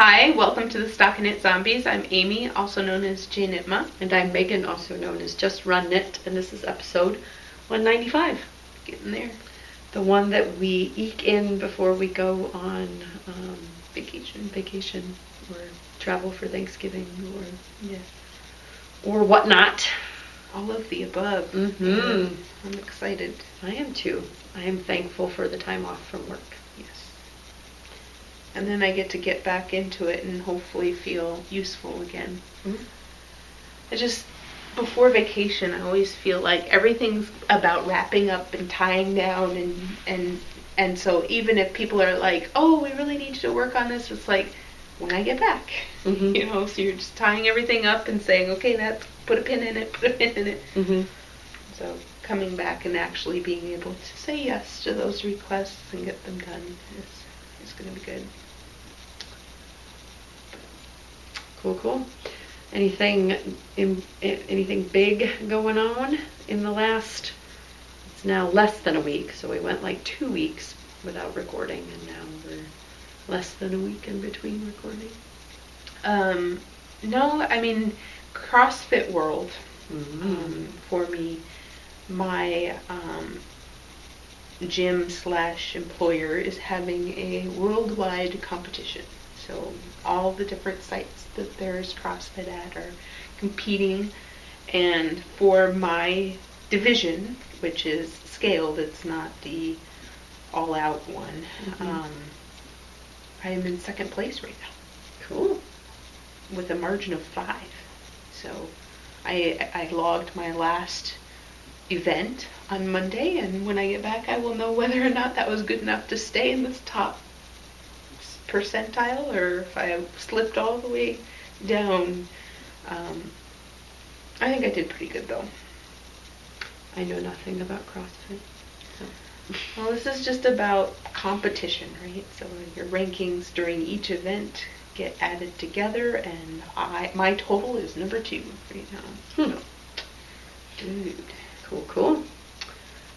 Hi, welcome to the Stockinit Zombies. I'm Amy, also known as J Nitma. And I'm Megan, also known as Just Run Knit, and this is episode 195. Getting there. The one that we eke in before we go on Vacation or travel for Thanksgiving Yes. or whatnot. All of the above. Mm-hmm. I'm excited. I am too. I am thankful for the time off from work. Yes. And then I get back into it and hopefully feel useful again. Mm-hmm. Before vacation, I always feel like everything's about wrapping up and tying down, and so even if people are like, oh, we really need you to work on this, it's like, when I get back, Mm-hmm. so you're just tying everything up and saying, okay, put a pin in it. Mm-hmm. So coming back and actually being able to say yes to those requests and get them done is going to be good. Cool. Anything big going on in the last? It's now less than a week, so we went like 2 weeks without recording, and now we're less than a week in between recording. No, I mean, CrossFit World, for me, my gym/employer is having a worldwide competition. So all the different sites that there's CrossFit at are competing, and for my division, which is scaled, it's not the all-out one, I am in second place right now. Cool. With a margin of 5. So I logged my last event on Monday, and when I get back I will know whether or not that was good enough to stay in this top percentile, or if I slipped all the way down. I think I did pretty good though. I know nothing about CrossFit. So. Well, this is just about competition, right? So your rankings during each event get added together, and my total is number 2 right now. Good. Cool.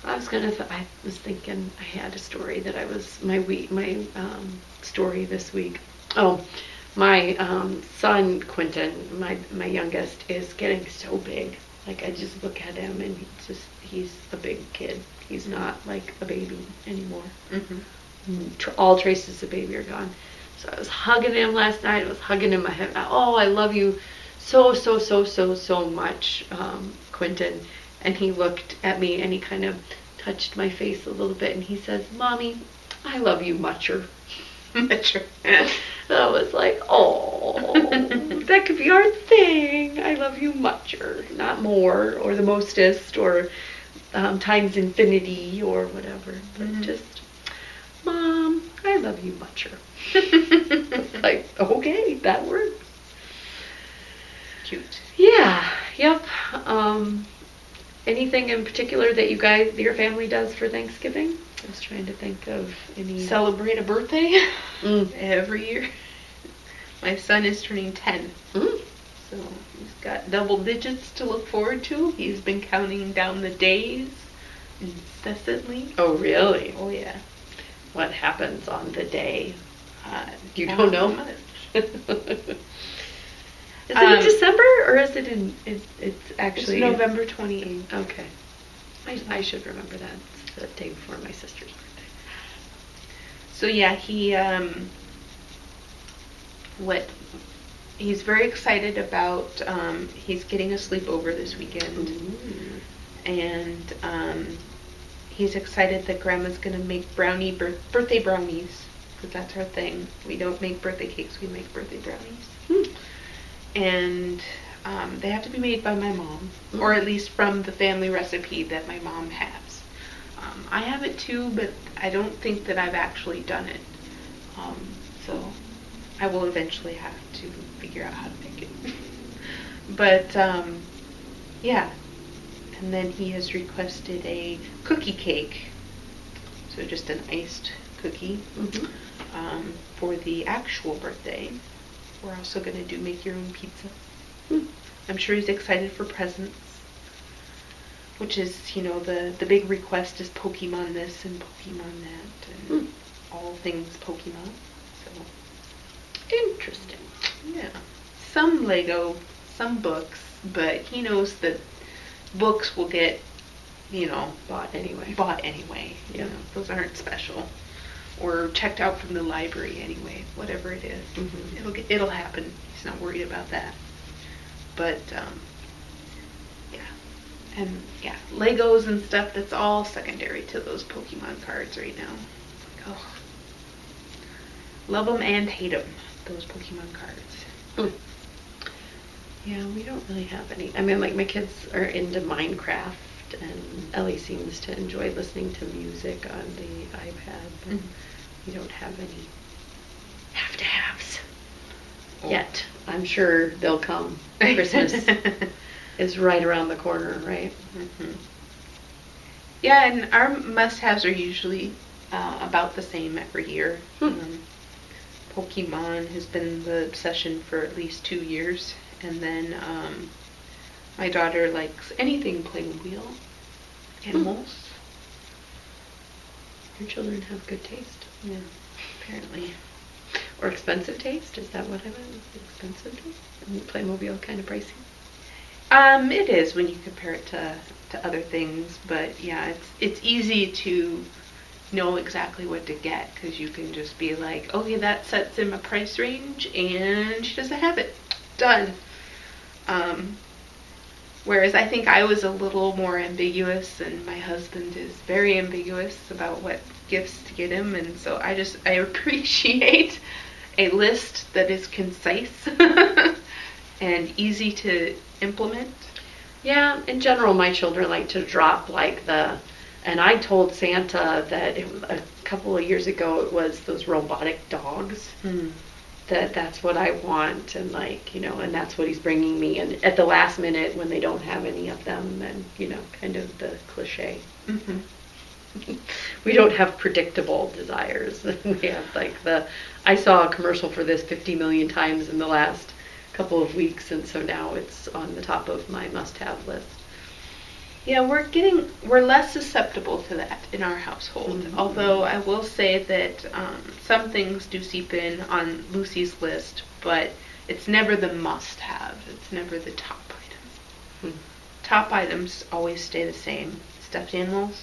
I was thinking I had a story that my story this week. Oh, my son Quentin, my youngest, is getting so big. Like, I just look at him and he's a big kid. He's not like a baby anymore. All traces of baby are gone. So I was hugging him last night. I was hugging him. Oh, I love you so much, Quentin. And he looked at me and he kind of touched my face a little bit and he says, Mommy, I love you mucher. Mucher. I was like, oh, that could be our thing. I love you mucher, not more, or the mostest, or times infinity, or whatever. But just, Mom, I love you mucher. Like, okay, that works. Cute. Yeah, yep. Anything in particular that your family does for Thanksgiving? I was trying to think of any. Celebrate a birthday every year. My son is turning 10. So he's got double digits to look forward to. He's been counting down the days incessantly. Oh, really? Oh, yeah. What happens on the day? You Not don't know? much. Is it in December, or is it in? It's actually it's November 28th. Okay, I should remember that. It's the day before my sister's birthday. So yeah, he's very excited about. He's getting a sleepover this weekend, and he's excited that Grandma's gonna make birthday brownies, because that's her thing. We don't make birthday cakes; we make birthday brownies. And they have to be made by my mom, or at least from the family recipe that my mom has. I have it too, but I don't think that I've actually done it. So I will eventually have to figure out how to make it. But yeah, and then he has requested a cookie cake, so just an iced cookie, for the actual birthday. We're also going to do make your own pizza. I'm sure he's excited for presents, which is, the big request is Pokemon this and Pokemon that, and all things Pokemon. So Interesting. some Lego, some books, but he knows that books will get, bought anyway. Yeah. Those aren't special. Or checked out from the library anyway, whatever it is. Mm-hmm. It'll happen. He's not worried about that. But, And, Legos and stuff, that's all secondary to those Pokemon cards right now. It's like, oh. Love them and hate them, those Pokemon cards. Yeah, we don't really have any. I mean, like, my kids are into Minecraft, and Ellie seems to enjoy listening to music on the iPad, but we don't have any have-to-haves yet. I'm sure they'll come. Christmas is right around the corner, right? Mm-hmm. Yeah, and our must-haves are usually about the same every year. Pokemon has been the obsession for at least 2 years. And then my daughter likes anything Playmobil, animals. Your children have good taste. Yeah, apparently. Or expensive taste, is that what I meant? Expensive taste? Isn't Playmobil kind of pricey? It is when you compare it to other things, but yeah, it's easy to know exactly what to get, because you can just be like, okay, that sets in my price range, and she doesn't have it. Done. Whereas I think I was a little more ambiguous, and my husband is very ambiguous about what gifts to get him, and so I appreciate a list that is concise and easy to implement. Yeah, in general, my children like to drop and I told Santa that a couple of years ago it was those robotic dogs. That's what I want, and and that's what he's bringing me. And at the last minute, when they don't have any of them, then kind of the cliche. We don't have predictable desires. We have I saw a commercial for this 50 million times in the last couple of weeks, and so now it's on the top of my must-have list. Yeah, we're less susceptible to that in our household. Although I will say that some things do seep in on Lucy's list, but it's never the must-have. It's never the top item. Top items always stay the same: stuffed animals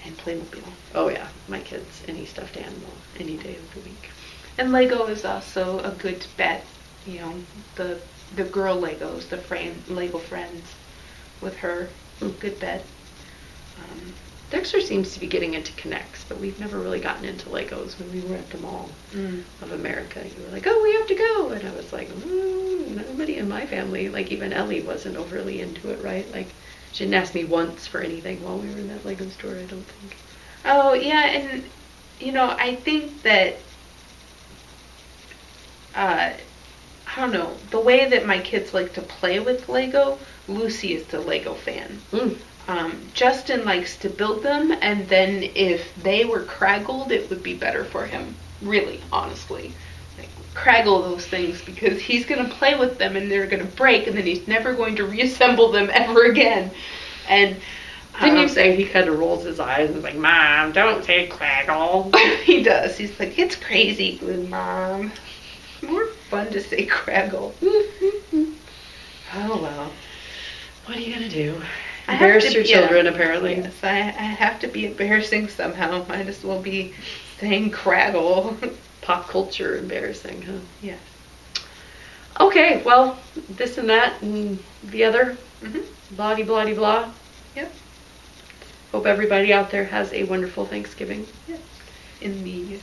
and Playmobil. Oh yeah, my kids, any stuffed animal, any day of the week. And Lego is also a good bet. The girl Legos, the Lego friends. With her, good bet. Dexter seems to be getting into Connects, but we've never really gotten into Legos. When we were at the Mall of America, you were like, oh, we have to go. And I was like, nobody in my family, like even Ellie wasn't overly into it, right? Like, she didn't ask me once for anything while we were in that Lego store, I don't think. Oh, yeah, and, I think that, I don't know, the way that my kids like to play with Lego, Lucy is the Lego fan. Justin likes to build them, and then if they were craggled, it would be better for him. Really, honestly. Like, craggle those things, because he's going to play with them and they're going to break, and then he's never going to reassemble them ever again. And didn't you say he kind of rolls his eyes and is like, Mom, don't say craggle? He does. He's like, it's crazy, Mom. More fun to say craggle. Oh, well. What are you going to do? Embarrass your children, apparently. Yes, I have to be embarrassing somehow. Might as well be saying craggle. Pop culture embarrassing, huh? Yeah. Okay, well, this and that and the other. Blah-de, blah-de, blah. Yep. Hope everybody out there has a wonderful Thanksgiving. Yes. In the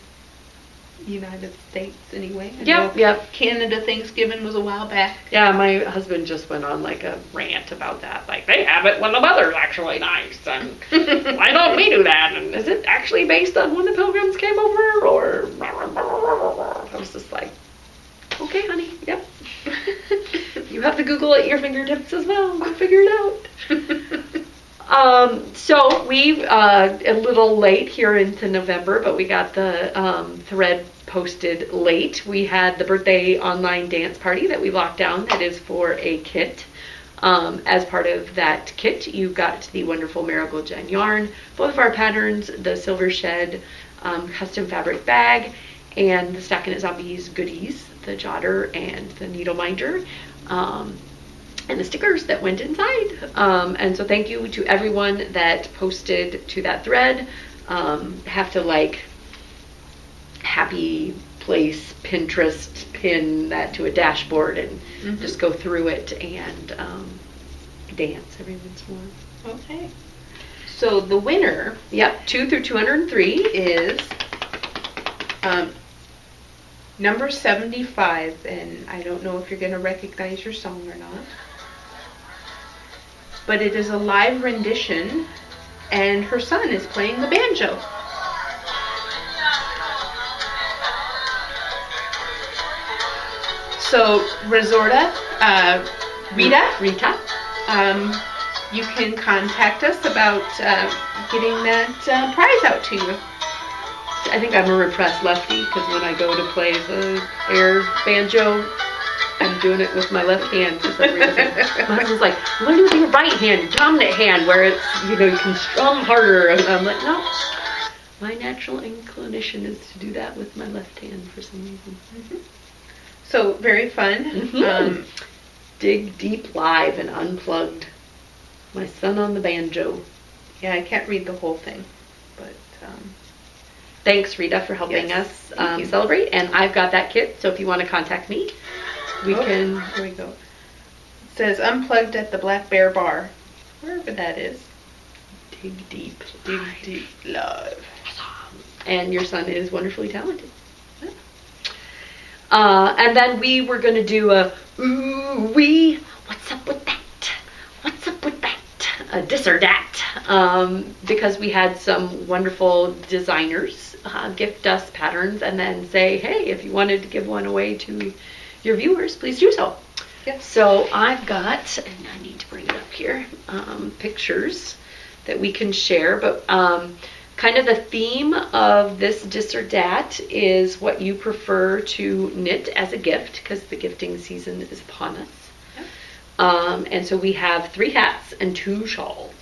United States, anyway. Yep. Canada Thanksgiving was a while back. Yeah, my husband just went on like a rant about that. Like, they have it when the weather's actually nice, and why don't we do that? And is it actually based on when the Pilgrims came over? Or I was just like, okay, honey, yep. You have to Google at your fingertips as well. Go figure it out. So we a little late here into November, but we got the thread posted late. We had the birthday online dance party that we locked down. That is for a kit. As part of that kit, you got the wonderful Marigold Jen yarn, both of our patterns, the Silver Shed custom fabric bag, and the Stacking It Zombies goodies, the jotter and the needleminder, and the stickers that went inside. And so thank you to everyone that posted to that thread. Have to like happy place Pinterest pin that to a dashboard and just go through it and dance every once in a while. Okay. So the winner, 2 through 203 is number 75, and I don't know if you're going to recognize your song or not, but it is a live rendition, and her son is playing the banjo. So, Resorta, Rita, you can contact us about getting that prize out to you. I think I'm a repressed lefty because when I go to play the air banjo, I'm doing it with my left hand for some reason. My husband's like, you want to do it with your right hand, your dominant hand, where it's, you can strum harder. And I'm like, no. My natural inclination is to do that with my left hand for some reason. So, very fun. Dig deep live and unplugged. My son on the banjo. Yeah, I can't read the whole thing, but... Thanks, Rita, for helping us celebrate. And I've got that kit, so if you want to contact me, we can... Here we go. It says, unplugged at the Black Bear Bar. Wherever that is. Dig deep. Dig deep live. And your son is wonderfully talented. And then we were going to do a ooh-wee, what's up with that? What's up with that? A this or that. Because we had some wonderful designers gift us patterns and then say, hey, if you wanted to give one away to your viewers, please do so. Yes. So I've got, and I need to bring it up here, pictures that we can share, but kind of the theme of this dis or dat is what you prefer to knit as a gift, because the gifting season is upon us. Yep. And so we have 3 hats and 2 shawls.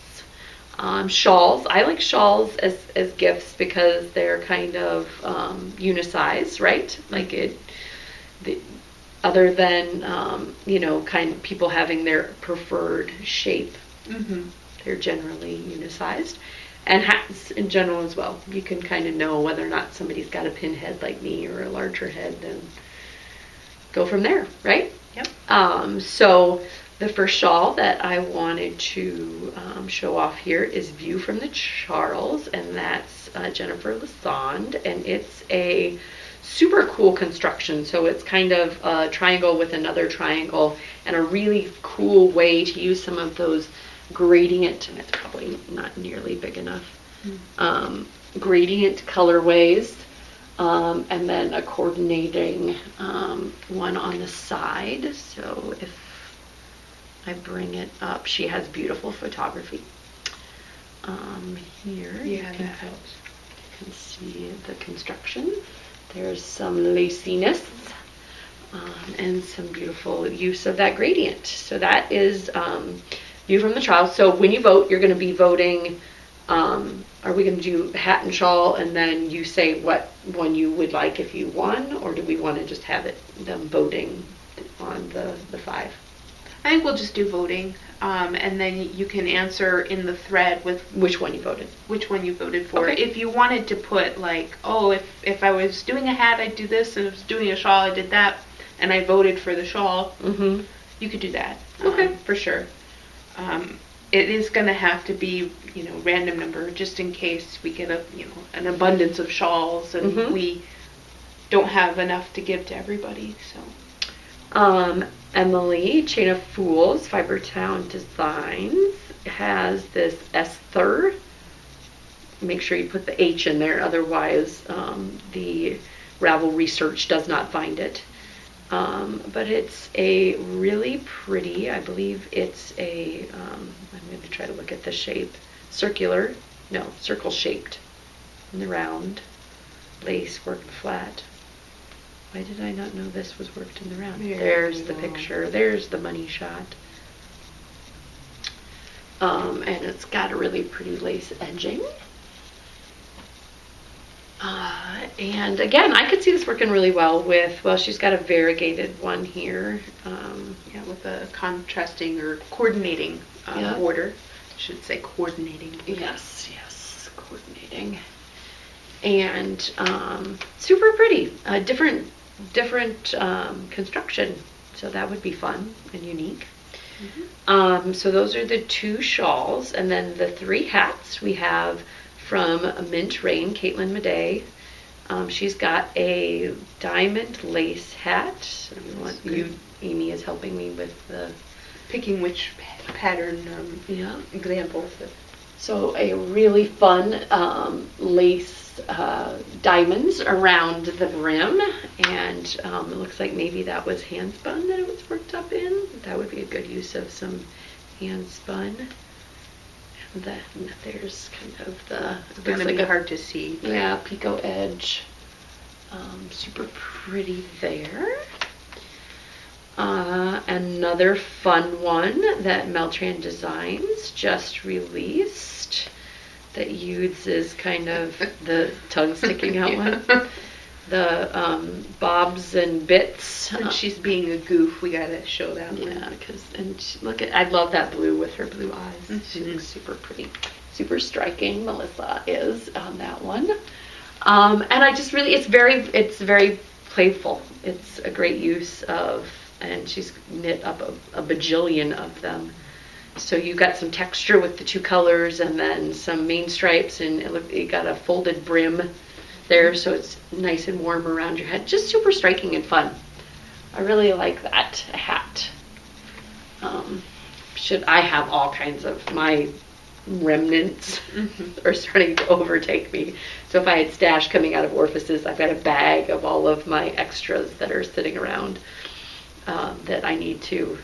Shawls, I like shawls as gifts because they're kind of unisize, right? Like other than, kind of people having their preferred shape. They're generally unisized. And hats in general as well. You can kind of know whether or not somebody's got a pinhead like me or a larger head and go from there, right? Yep. So the first shawl that I wanted to show off here is View from the Charles, and that's Jennifer Lassonde, and it's a super cool construction. So it's kind of a triangle with another triangle, and a really cool way to use some of those gradient, and it's probably not nearly big enough, gradient colorways, and then a coordinating one on the side. So if I bring it up, she has beautiful photography. Here you can see the construction. There's some laciness and some beautiful use of that gradient. So that is View from the Charles. So when you vote, you're going to be voting, are we going to do hat and shawl and then you say what one you would like if you won, or do we want to just have them voting on the 5? I think we'll just do voting, and then you can answer in the thread with which one you voted. Which one you voted for. Okay. If you wanted to put like, oh, if I was doing a hat, I'd do this, and if I was doing a shawl, I did that, and I voted for the shawl, you could do that. Okay. For sure. It is going to have to be, random number, just in case we get an abundance of shawls and we don't have enough to give to everybody. So, Emily, Chain of Fools, Fibertown Designs, has this Esther. Make sure you put the H in there, otherwise the Ravel Research does not find it. But it's a really pretty, I believe it's a, I'm going to try to look at the shape, circle shaped in the round, lace worked flat. Why did I not know this was worked in the round? There's the picture, there's the money shot. And it's got a really pretty lace edging. And again, I could see this working really well with, well, she's got a variegated one here. Yeah, with a contrasting or coordinating border. I should say coordinating. Yes, coordinating. And super pretty. Different construction. So that would be fun and unique. So those are the 2 shawls. And then the 3 hats we have from Mint Rain, Caitlin Madej. She's got a diamond lace hat. Amy is helping me with the picking which pattern examples. So a really fun lace diamonds around the brim, and it looks like maybe that was hand spun that it was worked up in. That would be a good use of some hand spun. And then there's kind of the, it's going to be hard to see. Yeah, picot edge. Super pretty there. Another fun one that Meltran Designs just released that uses kind of the tongue sticking out one. The bobs and bits. Since she's being a goof, we gotta show that one. Yeah, look at, I love that blue with her blue eyes. She looks super pretty, super striking. Melissa is on that one. And I just really, it's very playful. It's a great use of, and she's knit up a bajillion of them. So you got some texture with the 2 colors, and then some main stripes, and it got a folded brim there, so it's nice and warm around your head. Just super striking and fun. I really like that hat. I have all kinds of my remnants are starting to overtake me. So if I had stash coming out of orifices, I've got a bag of all of my extras that are sitting around that I need to.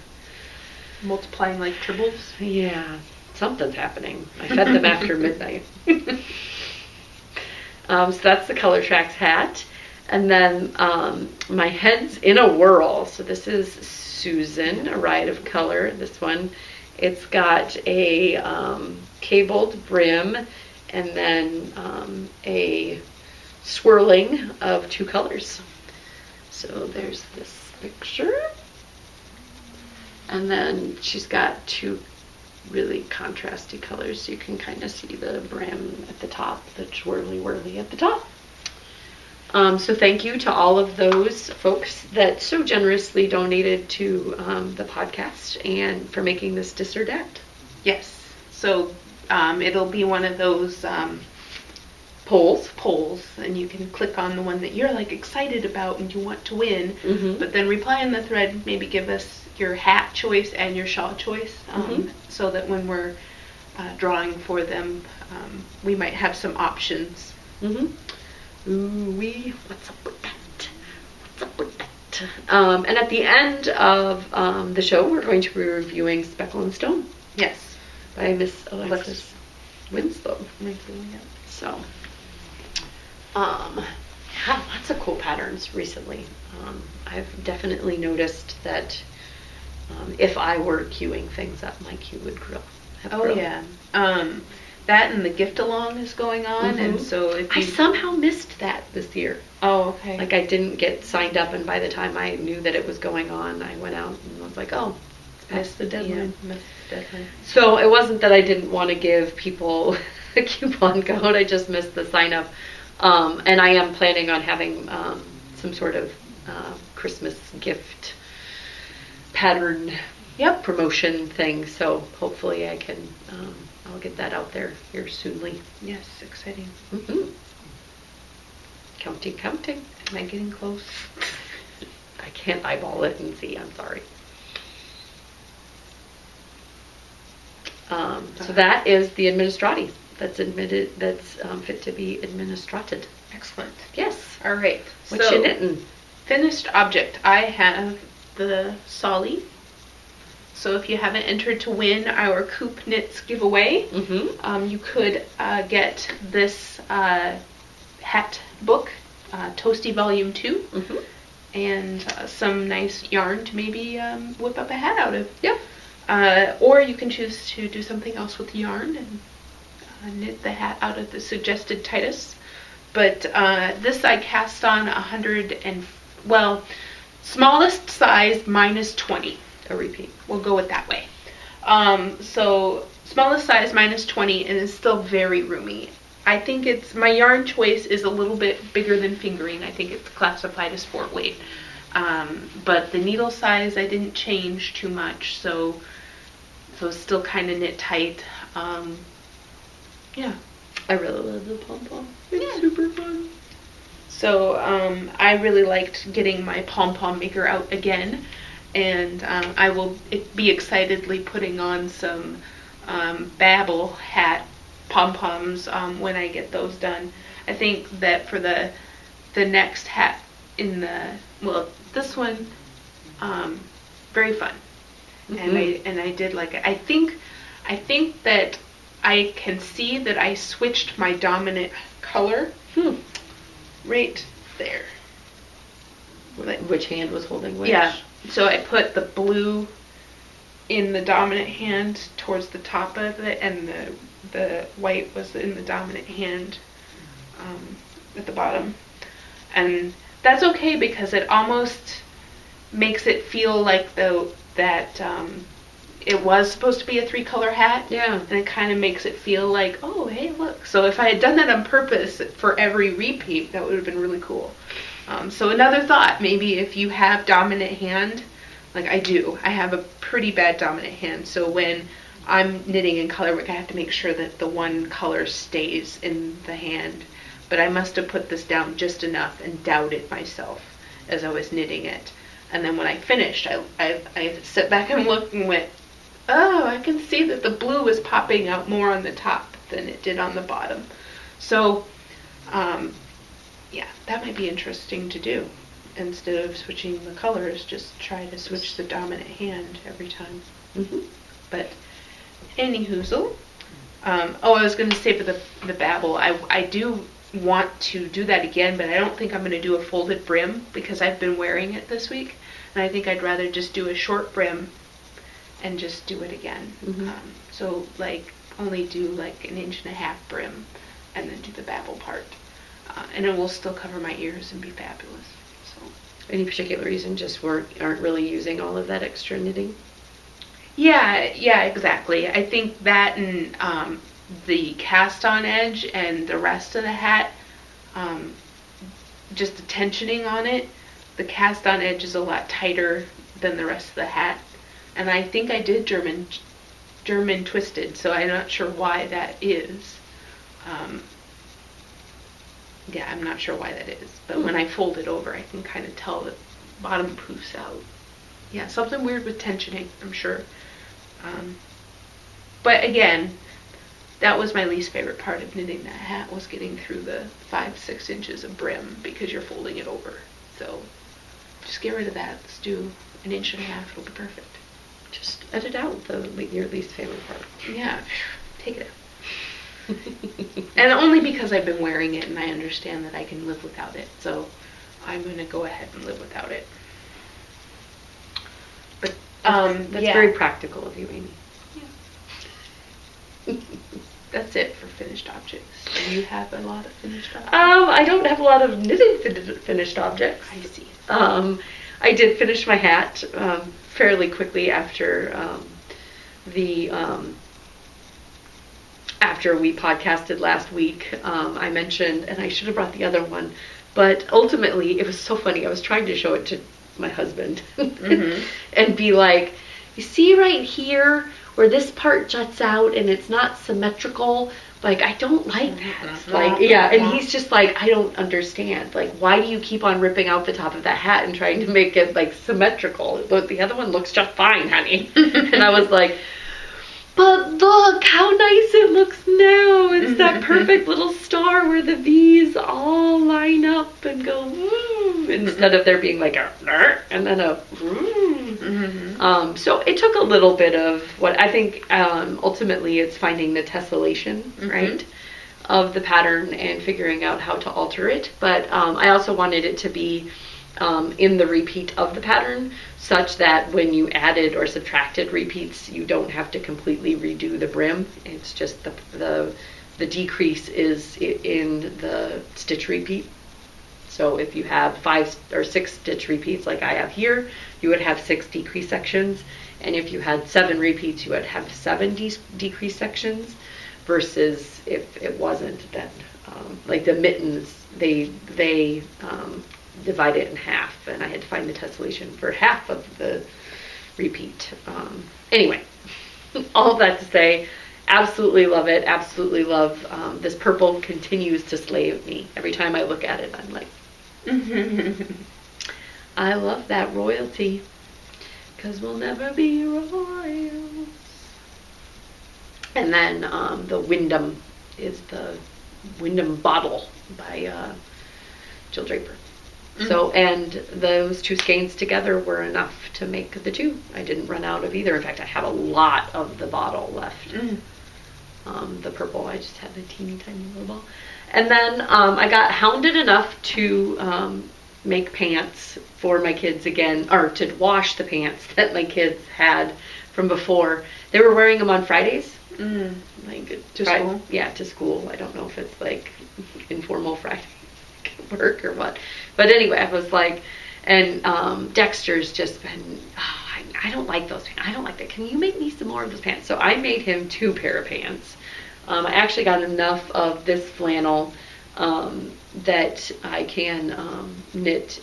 Multiplying like tribbles? Yeah, something's happening. I fed them after midnight. So that's the Color Tracks hat. And then my head's in a whirl. So this is Susan, A Riot of Color. This one, it's got a cabled brim and then a swirling of 2 colors. So there's this picture. And then she's got 2 really contrasty colors, so you can kind of see the brim at the top, the swirly-whirly at the top. So thank you to all of those folks that so generously donated to the podcast and for making this Dessert. Yes. So it'll be one of those polls, and you can click on the one that you're like excited about and you want to win, but then reply in the thread, maybe give us your hat choice and your shawl choice, so that when we're drawing for them, we might have some options. Ooh-wee, what's up with that? And at the end of the show, we're going to be reviewing Speckle and Stone. Yes. By Miss Alexis Winslow. So, yeah, lots of cool patterns recently. I've definitely noticed that if I were queuing things up, my queue would grow. Yeah. That and the gift along is going on, and so if I somehow missed that this year. Oh, okay. Like I didn't get signed up, and by the time I knew that it was going on, I went out and was like, oh, it's past the deadline. Yeah, missed the deadline. So it wasn't that I didn't want to give people a coupon code, I just missed the sign up. And I am planning on having some sort of Christmas gift pattern promotion thing, so hopefully I can I'll get that out there here soonly. Yes, exciting. Counting. Am I getting close? I can't eyeball it and see, I'm sorry. So that is the administrati that's fit to be administrated. Excellent. Yes. All right. What you knitting? Finished object. I have the Solly. So if you haven't entered to win our Coop Knits giveaway, you could get this hat book, Toasty Volume 2, and some nice yarn to maybe whip up a hat out of. Yep. Or you can choose to do something else with the yarn and knit the hat out of the suggested Titus But this I cast on smallest size minus 20. A repeat. We'll go with that way. So smallest size minus 20, and it's still very roomy. I think my yarn choice is a little bit bigger than fingering. I think it's classified as sport weight. But the needle size I didn't change too much, so it's still kind of knit tight. Yeah. I really love the pom-pom. It's super fun. So I really liked getting my pom-pom maker out again, and I will be excitedly putting on some Babel hat pom-poms when I get those done. I think that for the next hat this one, very fun. Mm-hmm. And I did like it. I think that I can see that I switched my dominant color right there. Which hand was holding which? Yeah. So I put the blue in the dominant hand towards the top of it, and the white was in the dominant hand at the bottom. And that's okay because it almost makes it feel like that it was supposed to be a 3-color hat. Yeah. And it kind of makes it feel like, oh, hey, look. So if I had done that on purpose for every repeat, that would have been really cool. So another thought, maybe if you have dominant hand, like I do, I have a pretty bad dominant hand. So when I'm knitting in color work, I have to make sure that the one color stays in the hand. But I must have put this down just enough and doubted myself as I was knitting it. And then when I finished, I sat back and looked and went, oh, I can see that the blue is popping out more on the top than it did on the bottom. So, yeah, that might be interesting to do. Instead of switching the colors, just try to switch the dominant hand every time. Mm-hmm. But, anywhoozle. I was going to say for the Babel, I do want to do that again, but I don't think I'm going to do a folded brim because I've been wearing it this week. And I think I'd rather just do a short brim and just do it again. Mm-hmm. So like only do like 1.5 inch brim and then do the Babel part. And it will still cover my ears and be fabulous. So, any particular reason just aren't really using all of that extra knitting? Yeah, exactly. I think that and the cast on edge and the rest of the hat, just the tensioning on it, the cast on edge is a lot tighter than the rest of the hat. And I think I did German twisted, so I'm not sure why that is. Yeah, I'm not sure why that is. But when I fold it over, I can kind of tell the bottom poofs out. Yeah, something weird with tensioning, I'm sure. But again, that was my least favorite part of knitting that hat, was getting through the 5-6 inches of brim because you're folding it over. So just get rid of that. Let's do 1.5 inches. It'll be perfect. Just edit out your least favorite part. Yeah, take it out. And only because I've been wearing it and I understand that I can live without it. So I'm going to go ahead and live without it. But that's very practical of you, Amy. Yeah. That's it for finished objects. Do you have a lot of finished objects? I don't have a lot of knitting finished objects. I see. I did finish my hat fairly quickly after after we podcasted last week. I mentioned, and I should have brought the other one, but ultimately it was so funny. I was trying to show it to my husband mm-hmm. and be like, you see right here where this part juts out and it's not symmetrical? Like, I don't like that. Like, yeah, and he's just like, I don't understand. Like, why do you keep on ripping out the top of that hat and trying to make it, like, symmetrical? The other one looks just fine, honey. And I was like, but look how nice it looks now. It's that perfect little star where the V's all line up and go, instead of there being like a, and then a, mm-hmm. So it took a little bit of what I think ultimately it's finding the tessellation, mm-hmm. right, of the pattern and figuring out how to alter it. But I also wanted it to be in the repeat of the pattern, such that when you added or subtracted repeats, you don't have to completely redo the brim. It's just the the decrease is in the stitch repeat. So if you have 5 or 6 stitch repeats like I have here, you would have 6 decrease sections. And if you had 7 repeats, you would have 7 decrease sections. Versus if it wasn't, then like the mittens, they divide it in half, and I had to find the tessellation for half of the repeat. Anyway, all that to say, absolutely love it. Absolutely love this purple. Continues to slay me every time I look at it. I'm like, I love that royalty, because we'll never be royals. And then the Wyndham is the Wyndham Bottle by Jill Draper. So, and those 2 skeins together were enough to make the 2. I didn't run out of either. In fact, I have a lot of the bottle left. The purple, I just had a teeny tiny little ball. And then I got hounded enough to make pants for my kids again, or to wash the pants that my kids had from before. They were wearing them on Fridays. Like to school? Yeah, to school. I don't know if it's like informal Friday work or what. But anyway, I was like, and Dexter's just been, I don't like those pants. I don't like that. Can you make me some more of those pants? So I made him 2 pair of pants. I actually got enough of this flannel that I can knit.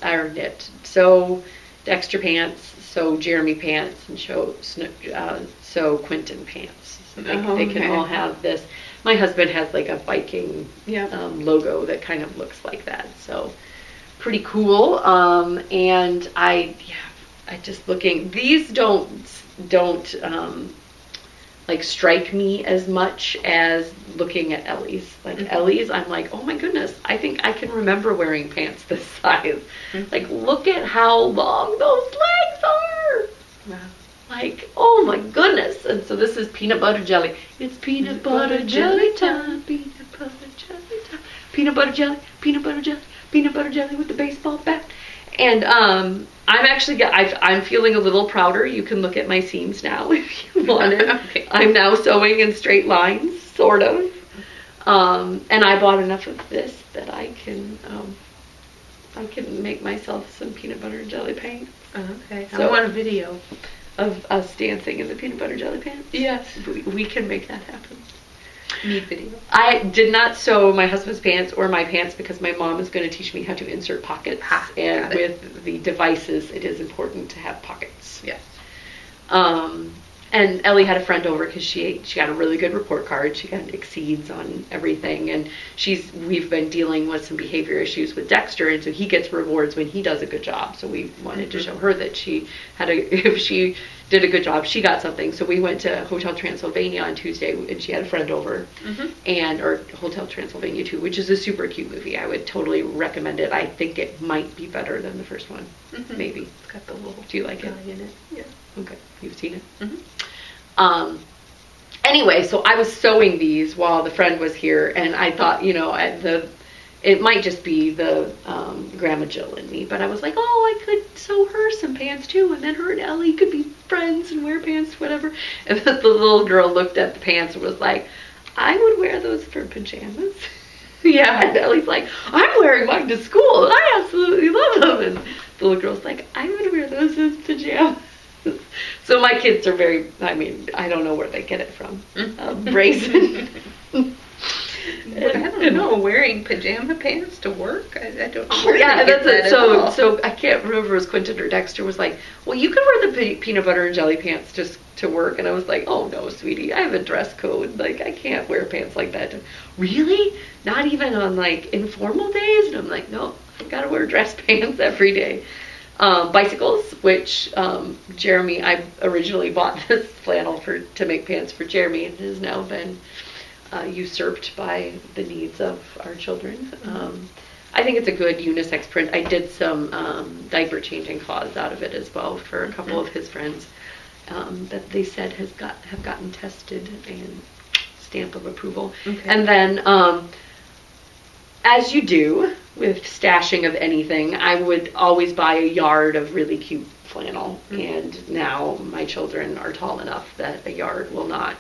So Dexter pants, so Jeremy pants, and so Quentin pants. So they can all have this. My husband has like a Viking logo that kind of looks like that. So pretty cool. And I just looking. These don't like strike me as much as looking at Ellie's. Like Ellie's, I'm like, oh my goodness, I think I can remember wearing pants this size. Like, look at how long those legs are. Wow. Like, oh my goodness. And so this is peanut butter jelly. It's peanut butter jelly time. Peanut butter jelly time. Peanut butter jelly. Peanut butter jelly. Peanut butter jelly with the baseball bat. And I'm actually, I'm feeling a little prouder. You can look at my seams now if you wanted. Okay. I'm now sewing in straight lines, sort of. And I bought enough of this that I can make myself some peanut butter jelly pants. Okay. So, I want a video of us dancing in the peanut butter jelly pants. Yes. We can make that happen. Need video. I did not sew my husband's pants or my pants because my mom is going to teach me how to insert pockets. And with the devices, it is important to have pockets. Yes. And Ellie had a friend over because she got a really good report card. She got exceeds on everything, and we've been dealing with some behavior issues with Dexter, and so he gets rewards when he does a good job. So we wanted to show her that if she did a good job, she got something. So we went to Hotel Transylvania on Tuesday, and she had a friend over, or Hotel Transylvania 2, which is a super cute movie. I would totally recommend it. I think it might be better than the first one, maybe. It's got the little Do you like it? guy in it. Yeah. Okay, you've seen it. Anyway, so I was sewing these while the friend was here, and I thought, it might just be the Grandma Jill in me, but I was like, oh, I could sew her some pants too, and then her and Ellie could be friends and wear pants, whatever. And the little girl looked at the pants and was like, I would wear those for pajamas. Yeah, and Ellie's like, I'm wearing mine to school. I absolutely love them. And the little girl's like, I would wear those as pajamas. So my kids are I don't know where they get it from. Brazen. I don't know, wearing pajama pants to work? I don't know. Oh, yeah, that's it. So I can't remember if it was Quentin or Dexter was like, well, you can wear the peanut butter and jelly pants just to work. And I was like, oh, no, sweetie, I have a dress code. Like, I can't wear pants like that. Really? Not even on, like, informal days? And I'm like, no, I've got to wear dress pants every day. Bicycles, which Jeremy, I originally bought this flannel to make pants for Jeremy, and it has now been usurped by the needs of our children. I think it's a good unisex print. I did some diaper changing cloths out of it as well for a couple of his friends that they said have gotten tested and stamp of approval. Okay. And then, as you do with stashing of anything, I would always buy a yard of really cute flannel. And now my children are tall enough that a yard will not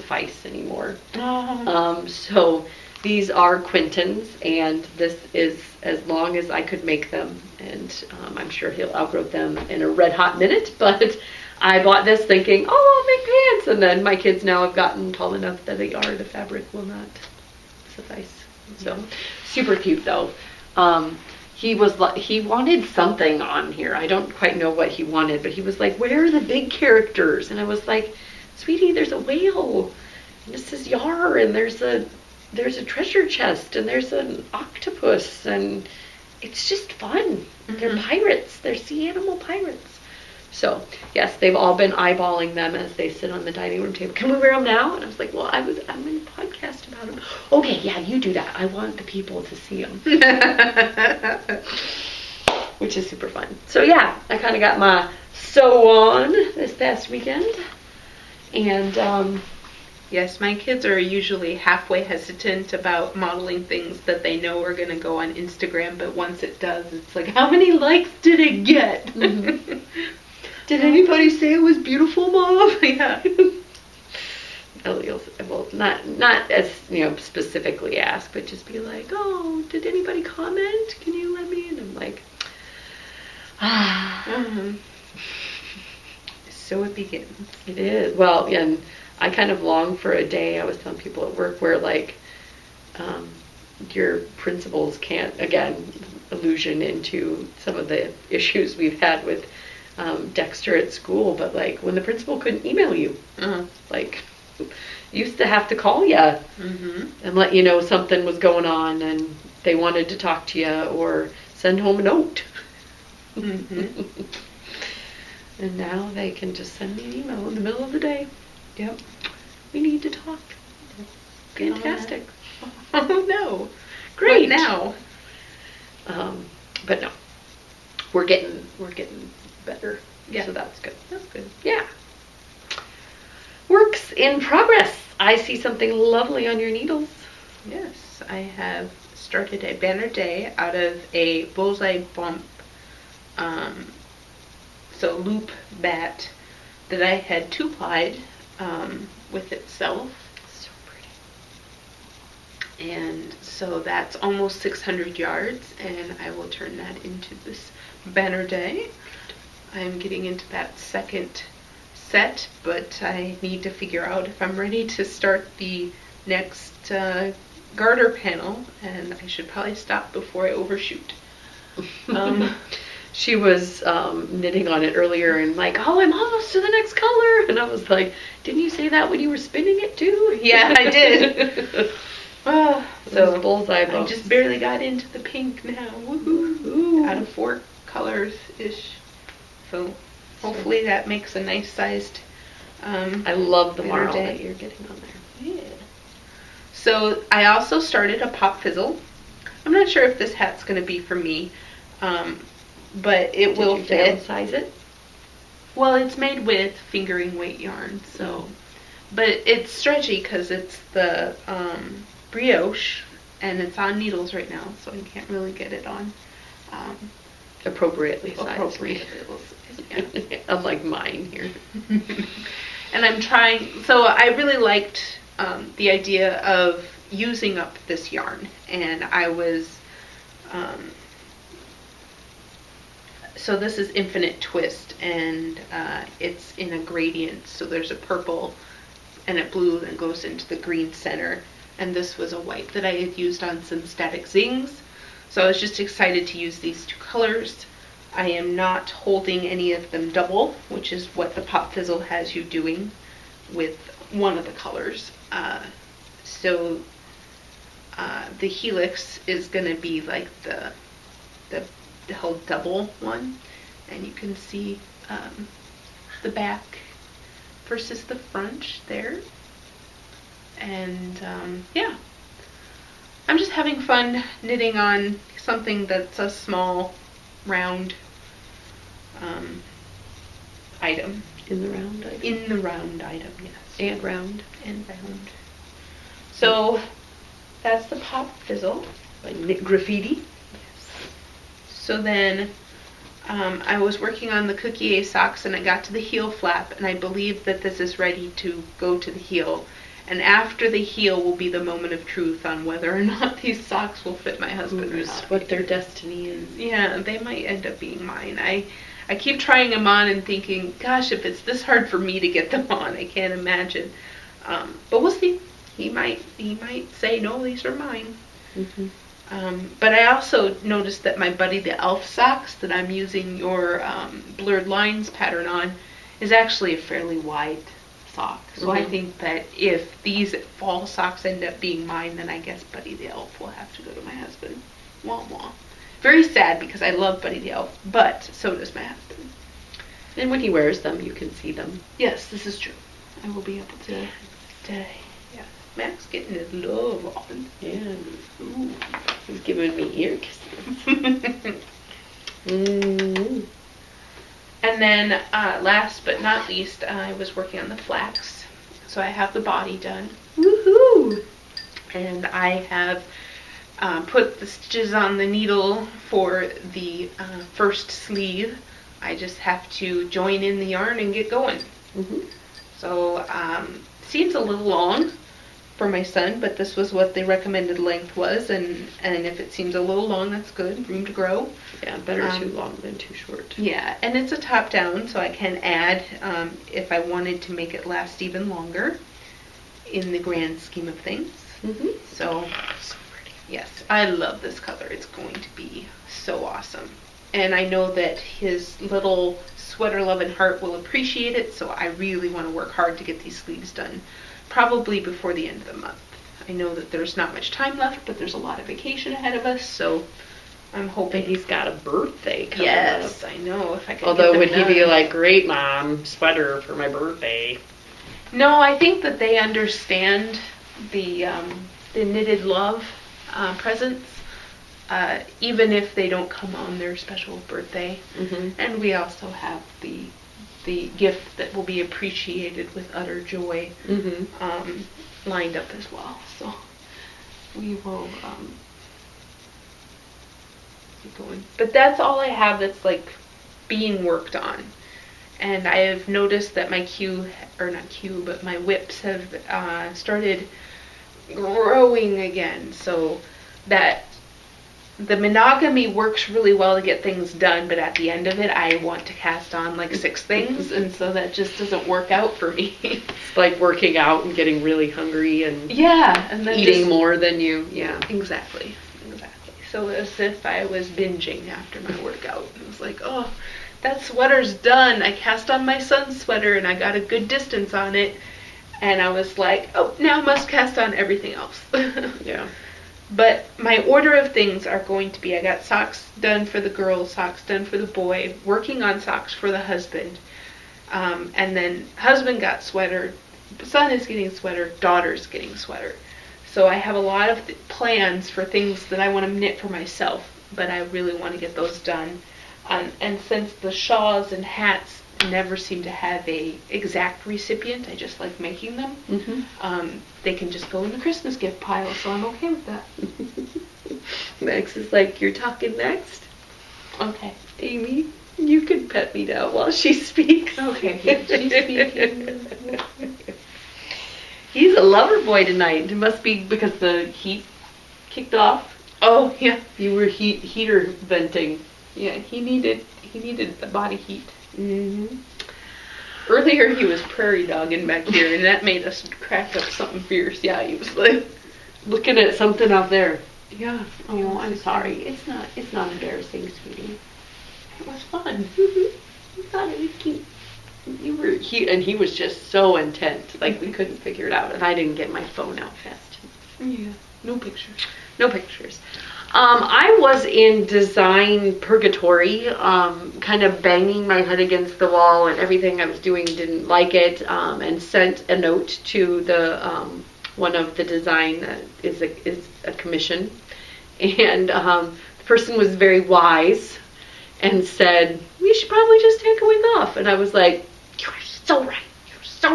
suffice anymore. Oh. So these are Quentin's, and this is as long as I could make them, and I'm sure he'll outgrow them in a red hot minute, but I bought this thinking, oh, I'll make pants, and then my kids now have gotten tall enough that the fabric will not suffice. So, super cute though. He wanted something on here. I don't quite know what he wanted, but he was like, where are the big characters? And I was like, sweetie, there's a whale, and this is Yar, and there's a treasure chest, and there's an octopus, and it's just fun. They're pirates. They're sea animal pirates. So, yes, they've all been eyeballing them as they sit on the dining room table. Can we wear them now? And I was like, well, I'm in a podcast about them. Okay, yeah, you do that. I want the people to see them. Which is super fun. So, yeah, I kind of got my sew on this past weekend. And, yes, my kids are usually halfway hesitant about modeling things that they know are going to go on Instagram, but once it does, it's like, how many likes did it get? Mm-hmm. Did anybody say it was beautiful, Mom? Yeah. Well, not as, specifically ask, but just be like, oh, did anybody comment? Can you let me? And I'm like, So it begins. It is. Well, and I kind of long for a day, I was telling people at work, where your principals can't, again, allusion into some of the issues we've had with Dexter at school, but when the principal couldn't email you, used to have to call you and let you know something was going on and they wanted to talk to you or send home a note. And now they can just send me an email in the middle of the day. Yep. We need to talk. Fantastic. Oh no. Great. What now? But no. We're getting better. Yeah. So that's good. That's good. Yeah. Works in progress. I see something lovely on your needles. Yes, I have started a banner day out of a bullseye bump, so loop bat that I had two-plied with itself. So pretty. And so that's almost 600 yards, and I will turn that into this banner day. I'm getting into that second set, but I need to figure out if I'm ready to start the next garter panel, and I should probably stop before I overshoot. She was knitting on it earlier and oh, I'm almost to the next color. And I was like, didn't you say that when you were spinning it too? Yeah, I did. So bullseye I just barely got into the pink now. Woohoo! Ooh. Out of 4 colors-ish. So hopefully that makes a nice sized I love the marl day. that you're getting on there. Yeah. So I also started a pop fizzle. I'm not sure if this hat's going to be for me, but it will fit. Did you downsize it? Well, it's made with fingering weight yarn, so, but it's stretchy because it's the brioche, and it's on needles right now, so I can't really get it on Appropriately sized. Yeah. Unlike mine here. And I'm trying, so I really liked the idea of using up this yarn, and I was, so this is Infinite Twist, and it's in a gradient, so there's a purple and a blue that goes into the green center, and this was a white that I had used on some Static Zings, so I was just excited to use these 2 colors. I am not holding any of them double, which is what the Pop Fizzle has you doing with one of the colors. So the helix is going to be like the whole double one, and you can see the back versus the front there. And yeah, I'm just having fun knitting on something that's a small round item. In the round item? In the round item, yes. And round. And round. So that's the Pop Fizzle. Like knit graffiti. Yes. So then I was working on the Cookie A socks, and I got to the heel flap, and I believe that this is ready to go to the heel. And after they heal will be the moment of truth on whether or not these socks will fit my husband or not. What their destiny is. Yeah, they might end up being mine. I keep trying them on and thinking, gosh, if it's this hard for me to get them on, I can't imagine. But we'll see. He might say, no, these are mine. But I also noticed that my Buddy the Elf socks that I'm using your blurred lines pattern on is actually a fairly wide sock. So I think that if these fall socks end up being mine, then I guess Buddy the Elf will have to go to my husband. Wah wah. Very sad because I love Buddy the Elf, but so does my husband. And when he wears them, you can see them. Yes, this is true. I will be able to. Yeah. Max getting his love on. Yeah. Ooh. He's giving me ear kisses. And then, last but not least, I was working on the flax. So I have the body done. Woohoo! And I have put the stitches on the needle for the first sleeve. I just have to join in the yarn and get going. So, seems a little long for my son, but this was what the recommended length was, and if it seems a little long, that's good, room to grow. Yeah, better too long than too short. Yeah, and it's a top down, so I can add if I wanted to make it last even longer in the grand scheme of things. So pretty. Yes, I love this color. It's going to be so awesome. And I know that his little sweater loving heart will appreciate it, so I really want to work hard to get these sleeves done. Probably before the end of the month. I know that there's not much time left, but there's a lot of vacation ahead of us, so I'm hoping. He's got a birthday coming up. Yes, I know. If I could. Although would he be like, great mom, sweater for my birthday? No, I think that they understand the knitted love presents, even if they don't come on their special birthday. And we also have the gift that will be appreciated with utter joy lined up as well. So we will keep going. But that's all I have that's like being worked on. And I have noticed that my my whips have started growing again. So that the monogamy works really well to get things done, but at the end of it, I want to cast on like 6 things, and so that just doesn't work out for me. It's like working out and getting really hungry and and then eating more than you. Yeah, exactly. So as if I was binging after my workout. It was like, oh, that sweater's done. I cast on my son's sweater, and I got a good distance on it, and I was like, oh, now I must cast on everything else. Yeah. But my order of things are going to be, I got socks done for the girl, socks done for the boy, working on socks for the husband, and then husband got sweater, son is getting sweater, daughter's getting sweater. So I have a lot of plans for things that I want to knit for myself, but I really want to get those done. And since the shawls and hats never seem to have a exact recipient, I just like making them. They can just go in the Christmas gift pile, so I'm okay with that. Max is like, you're talking next? Okay. Amy, you can pet me now while she speaks. Okay, she's speaking. He's a lover boy tonight. It must be because the heat kicked off. Oh, yeah. You were heater venting. Yeah, he needed the body heat. Earlier he was prairie dogging back here, and that made us crack up something fierce. Yeah, he was like looking at something out there. Yeah. Oh, I'm sorry. It's not embarrassing, sweetie. It was fun. I thought it was cute. He was just so intent, like we couldn't figure it out, and I didn't get my phone out fast. Yeah. No pictures. No pictures. I was in design purgatory, kind of banging my head against the wall, and everything I was doing didn't like it, and sent a note to the one of the design is a commission, and the person was very wise and said, we should probably just take a week off. And I was like, you're so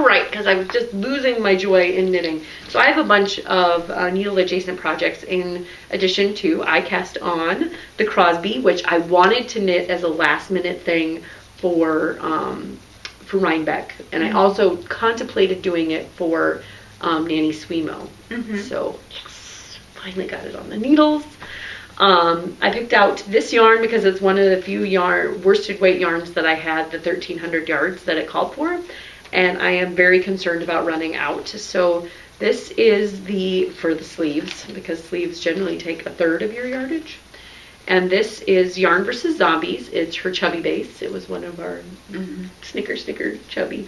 right, because I was just losing my joy in knitting. So I have a bunch of needle adjacent projects in addition to I cast on the Crosby, which I wanted to knit as a last minute thing for Rhinebeck, and I also contemplated doing it for Nanny Swimo. Mm-hmm. So, yes, finally got it on the needles. I picked out this yarn because it's one of the few worsted weight yarns that I had, the 1,300 yards that it called for, and I am very concerned about running out. So this is for the sleeves, because sleeves generally take a third of your yardage. And this is Yarn vs. Zombies. It's her chubby base. It was one of our snicker chubby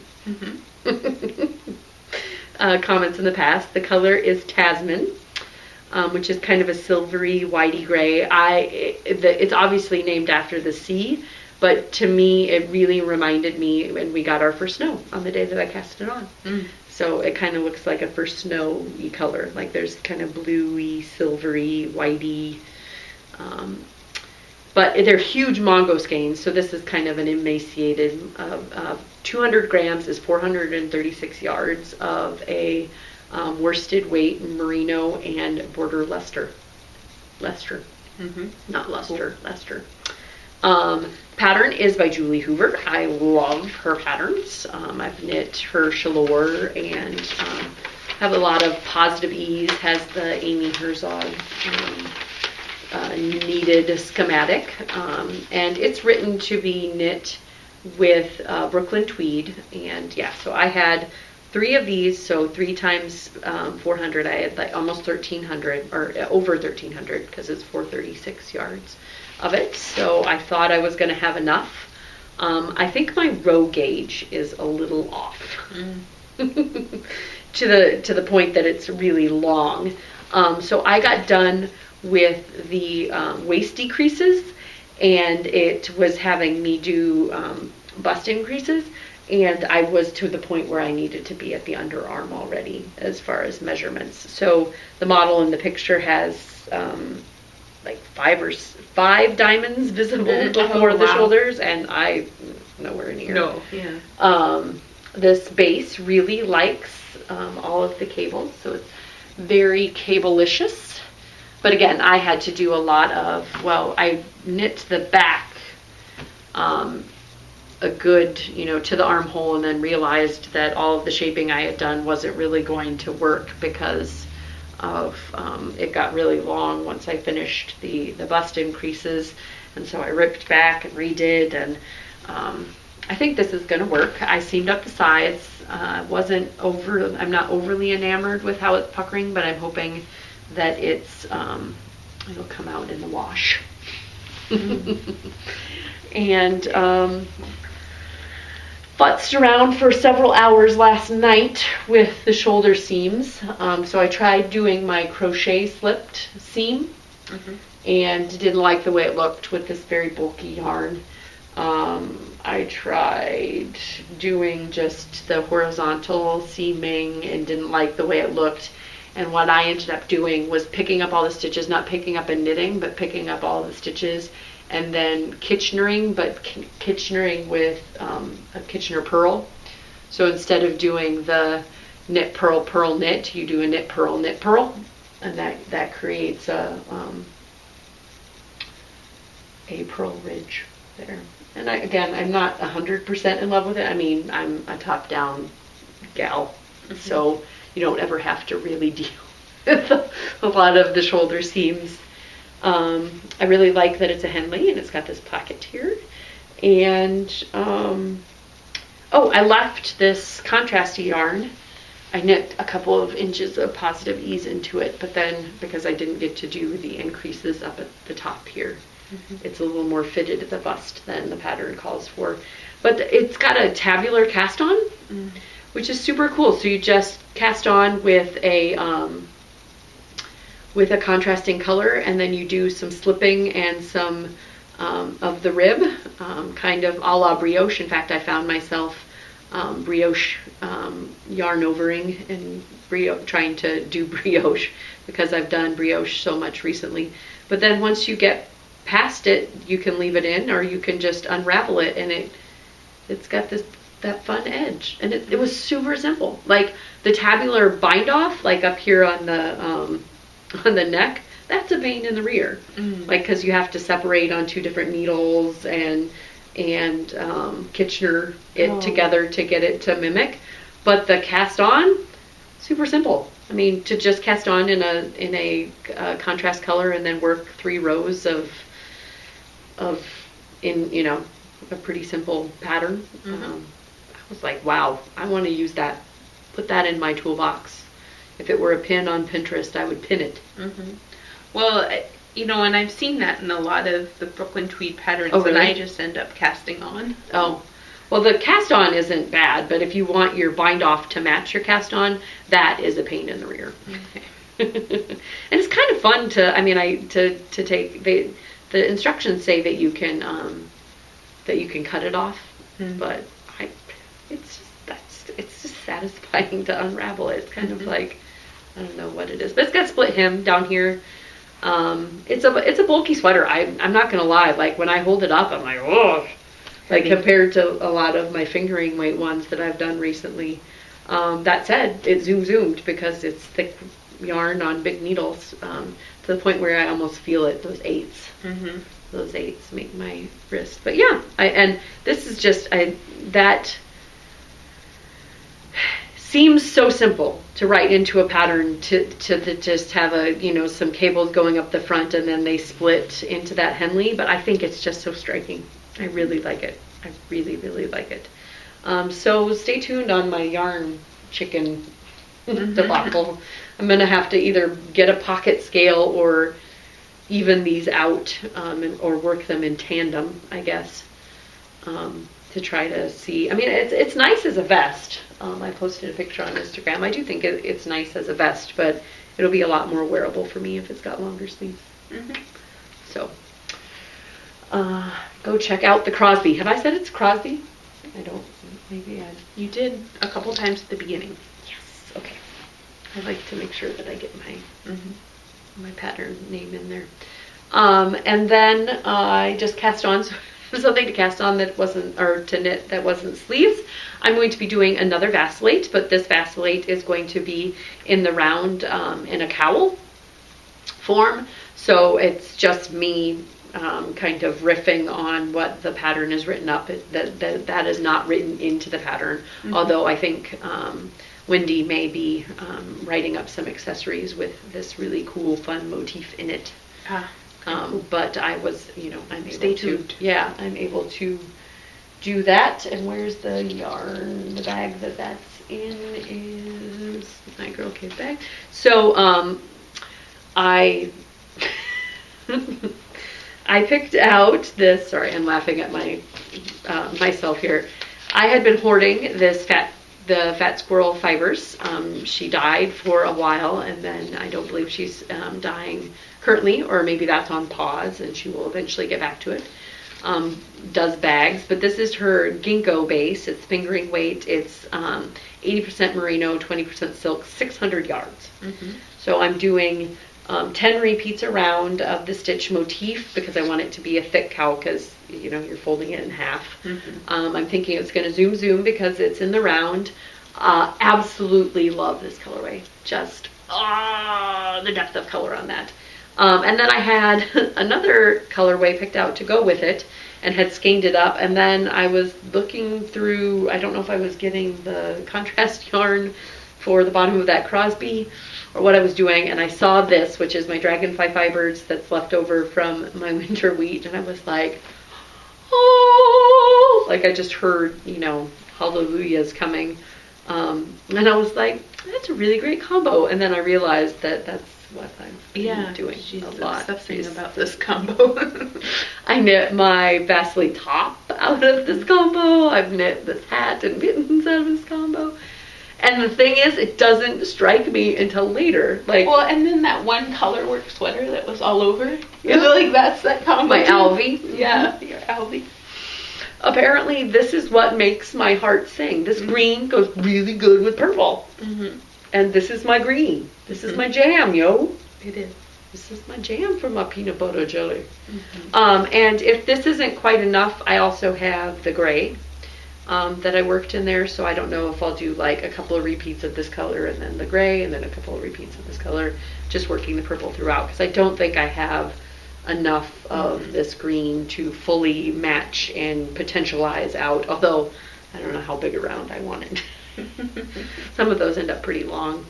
comments in the past. The color is Tasman, which is kind of a silvery, whitey gray. It's obviously named after the sea, but to me, it really reminded me when we got our first snow on the day that I cast it on. So it kind of looks like a first snowy color. Like there's kind of bluey, silvery, whitey. But they're huge Mongo skeins, so this is kind of an emaciated. 200 grams is 436 yards of a worsted weight merino and border Leicester. Not Luster, cool. Leicester. Pattern is by Julie Hoover. I love her patterns. I've knit her Chaleur and have a lot of Positive Ease, has the Amy Herzog kneaded schematic, and it's written to be knit with Brooklyn tweed. And yeah, so I had 3 of these, so 3 times 400, I had like almost 1,300, or over 1,300, because it's 436 yards of it. So I thought I was going to have enough. I think my row gauge is a little off to the point that it's really long. So I got done with the waist decreases, and it was having me do bust increases, and I was to the point where I needed to be at the underarm already as far as measurements. So the model in the picture has like 5 diamonds visible before the shoulders, and I nowhere near. No, yeah. This base really likes all of the cables, so it's very cable-licious. But again, I had to do a lot of, I knit the back a good, to the armhole, and then realized that all of the shaping I had done wasn't really going to work because of, it got really long once I finished the bust increases. And so I ripped back and redid, and I think this is going to work. I seamed up the sides. I'm not overly enamored with how it's puckering, but I'm hoping that it'll come out in the wash. And futzed around for several hours last night with the shoulder seams. So I tried doing my crochet slipped seam, and didn't like the way it looked with this very bulky yarn. I tried doing just the horizontal seaming and didn't like the way it looked. And what I ended up doing was picking up all the stitches, not picking up and knitting, but picking up all the stitches, and then Kitchenering, but Kitchenering with a Kitchener purl. So instead of doing the knit, purl, purl, knit, you do a knit, purl, and that creates a purl ridge there. And I'm not 100% in love with it. I mean, I'm a top-down gal, so you don't ever have to really deal with a lot of the shoulder seams. I really like that it's a Henley, and it's got this placket here. And I left this contrasty yarn. I knit a couple of inches of Positive Ease into it, but then because I didn't get to do the increases up at the top here, it's a little more fitted at the bust than the pattern calls for. But it's got a tabular cast on, which is super cool. So you just cast on with a contrasting color, and then you do some slipping and some of the rib, kind of a la brioche. In fact, I found myself brioche yarn overing and trying to do brioche because I've done brioche so much recently. But then once you get past it, you can leave it in, or you can just unravel it, and it's got that fun edge, and it was super simple. Like the tabular bind off, like up here on the neck, that's a pain in the rear, like because you have to separate on 2 different needles and Kitchener it together to get it to mimic. But the cast on, super simple. I mean, to just cast on in a contrast color and then work 3 rows of in, you know, a pretty simple pattern. I was like, wow, I want to use that, put that in my toolbox. If it were a pin on Pinterest, I would pin it. Well, you know, and I've seen that in a lot of the Brooklyn tweed patterns, oh, really? and I just end up casting on. Oh, well, the cast on isn't bad, but if you want your bind off to match your cast on, that is a pain in the rear. Okay. And it's kind of fun to, I mean, to take, the instructions say that you can cut it off, but it's just satisfying to unravel it. It's kind of like, I don't know what it is, but it's got split hem down here. It's a bulky sweater. I'm not gonna lie. Like when I hold it up, I'm like, oh, like compared to a lot of my fingering weight ones that I've done recently. That said, it zoomed because it's thick yarn on big needles, to the point where I almost feel it. Those eights. Those eights make my wrist. But yeah, and this is just that seems so simple to write into a pattern to just have some cables going up the front and then they split into that Henley, but I think it's just so striking. I really like it. I really, really like it. So stay tuned on my yarn chicken debacle. I'm going to have to either get a pocket scale or even these out, or work them in tandem, I guess, to try to see. I mean, it's nice as a vest. I posted a picture on Instagram. I do think it's nice as a vest, but it'll be a lot more wearable for me if it's got longer sleeves. So, go check out the Crosby. Have I said it's Crosby? I don't. Maybe I. You did a couple times at the beginning. Yes. Okay. I like to make sure that I get my pattern name in there. And then I just cast on something to cast on that wasn't, or to knit that wasn't sleeves. I'm going to be doing another vacillate, but this vacillate is going to be in the round in a cowl form. So it's just me kind of riffing on what the pattern is written up. That is not written into the pattern, although I think Wendy may be writing up some accessories with this really cool, fun motif in it. Cool. But I was, I'm able Stay tuned. I'm able to do that. And where's the yarn? The bag that's in is my Girl Kid bag. So I I picked out this. Sorry, I'm laughing at my myself here. I had been hoarding the Fat Squirrel fibers. She died for a while, and then I don't believe she's dying currently, or maybe that's on pause, and she will eventually get back to it. Does bags, but this is her ginkgo base. It's fingering weight. It's 80% merino, 20% silk, 600 yards. So I'm doing 10 repeats around of the stitch motif because I want it to be a thick cowl because you're folding it in half. I'm thinking it's going to zoom because it's in the round. Absolutely love this colorway. Just the depth of color on that. And then I had another colorway picked out to go with it and had skeined it up. And then I was looking through, I don't know if I was getting the contrast yarn for the bottom of that Crosby or what I was doing. And I saw this, which is my Dragonfly Fibers that's left over from my winter wheat. And I was like, oh, like I just heard, hallelujahs coming. And I was like, that's a really great combo. And then I realized that that's what I'm doing a lot. Obsessing about this combo. I knit my Vacillate top out of this combo. I've knit this hat and mittens out of this combo. And the thing is, it doesn't strike me until later. And then that one colorwork sweater that was all over. That's that combo. My Alvy. Yeah, your Alvy. Apparently, this is what makes my heart sing. This green goes really good with purple. And this is my green. This is my jam, yo. It is. This is my jam for my peanut butter jelly. And if this isn't quite enough, I also have the gray that I worked in there. So I don't know if I'll do like a couple of repeats of this color and then the gray and then a couple of repeats of this color, just working the purple throughout. Because I don't think I have enough of this green to fully match and potentialize out. Although I don't know how big around I wanted. Some of those end up pretty long.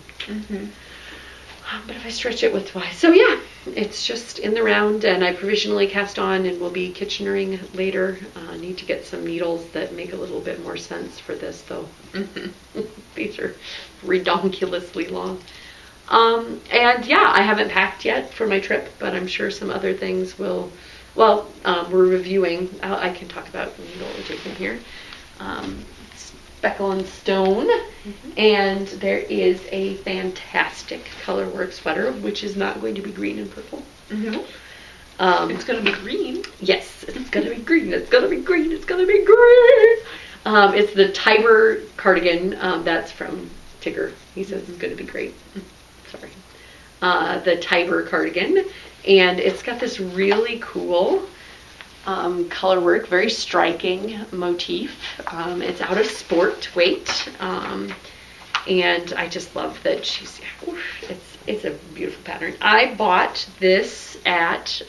But if I stretch it widthwise. So yeah, it's just in the round, and I provisionally cast on and will be Kitchenering later. I need to get some needles that make a little bit more sense for this though. These are redonkulously long. And yeah, I haven't packed yet for my trip, but I'm sure some other things will, well, we're reviewing, I can talk about needle adjacent here. Speckle and Stone, and there is a fantastic colorwork sweater, which is not going to be green and purple. It's going to be green. Yes, it's going to be green. It's going to be green. It's going to be green. It's the Tiber cardigan. That's from Tigger. He says it's going to be great. Sorry. The Tiber cardigan, and it's got this really cool color work, very striking motif. It's out of sport weight, and I just love that she's, it's a beautiful pattern. I bought this at,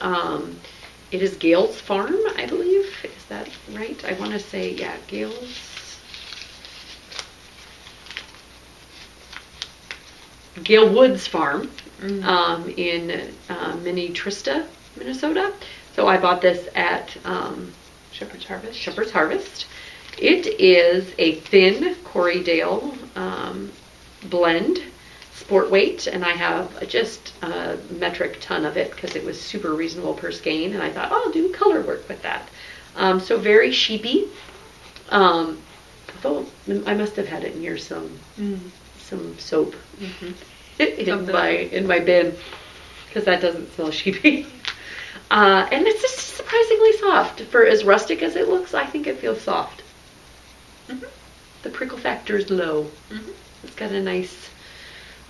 it is Gail's Farm, I believe. Is that right? I want to say, yeah, Gail's Gail Woods Farm in Minnetrista, Minnesota. So I bought this at Shepherd's Harvest. Shepherd's Harvest. It is a thin Corriedale blend, sport weight, and I have just a metric ton of it because it was super reasonable per skein, and I thought, oh, I'll do color work with that. So very sheepy. Although I must have had it near some soap in my bin, because that doesn't smell sheepy. And it's just surprisingly soft. For as rustic as it looks, I think it feels soft. The prickle factor is low. It's got a nice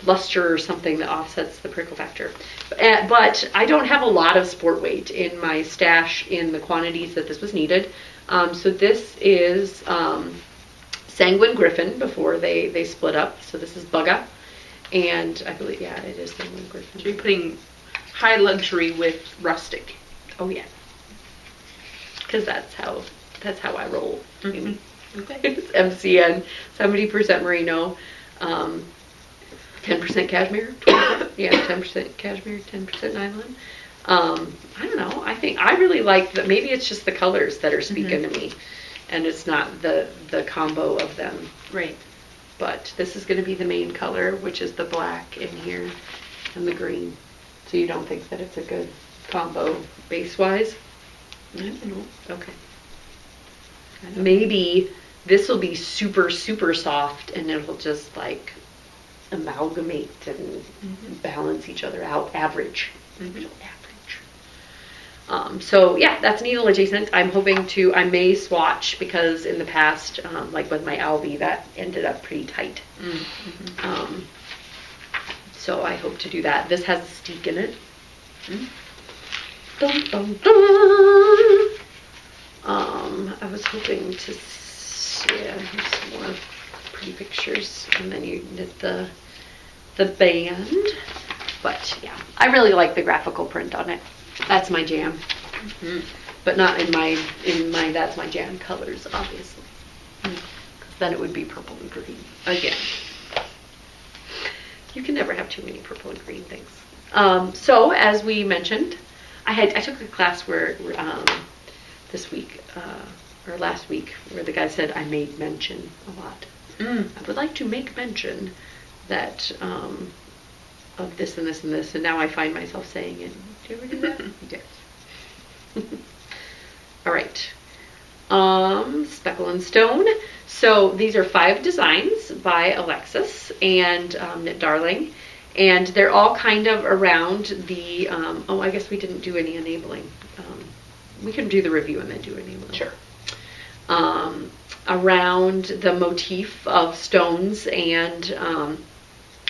luster or something that offsets the prickle factor. But I don't have a lot of sport weight in my stash in the quantities that this was needed. So this is Sanguine Griffin before they split up. So this is Bugga. And I believe, yeah, it is Sanguine Griffin. So you're putting high luxury with rustic. Oh yeah, because that's how I roll. Okay. It's MCN, 70% merino, 10% cashmere. 10% cashmere, 10% nylon. I don't know. I really like that. Maybe it's just the colors that are speaking to me, and it's not the combo of them. Right. But this is going to be the main color, which is the black in here and the green. So you don't think that it's a good combo base-wise? I don't know. Okay. Maybe this will be super, super soft, and it'll just like amalgamate and balance each other out. Average. So yeah, that's needle adjacent. I'm hoping to, I may swatch, because in the past, like with my Alvy, that ended up pretty tight. So I hope to do that. This has a steek in it. Dun, dun, dun. I was hoping to see, here's some more pretty pictures, and then you knit the band. But yeah, I really like the graphical print on it. That's my jam. But not in my that's my jam colors, obviously. Because then it would be purple and green again. You can never have too many purple and green things. So as we mentioned, I took a class where this week or last week, where the guy said I made mention a lot. I would like to make mention that of this and this and this, and now I find myself saying it. Do you ever do that? Yes. All right. Speckle and Stone. So these are 5 designs by Alexis and Knit Darling, and they're all kind of around the, oh, I guess we didn't do any enabling. We can do the review and then do enabling. Sure. Around the motif of stones and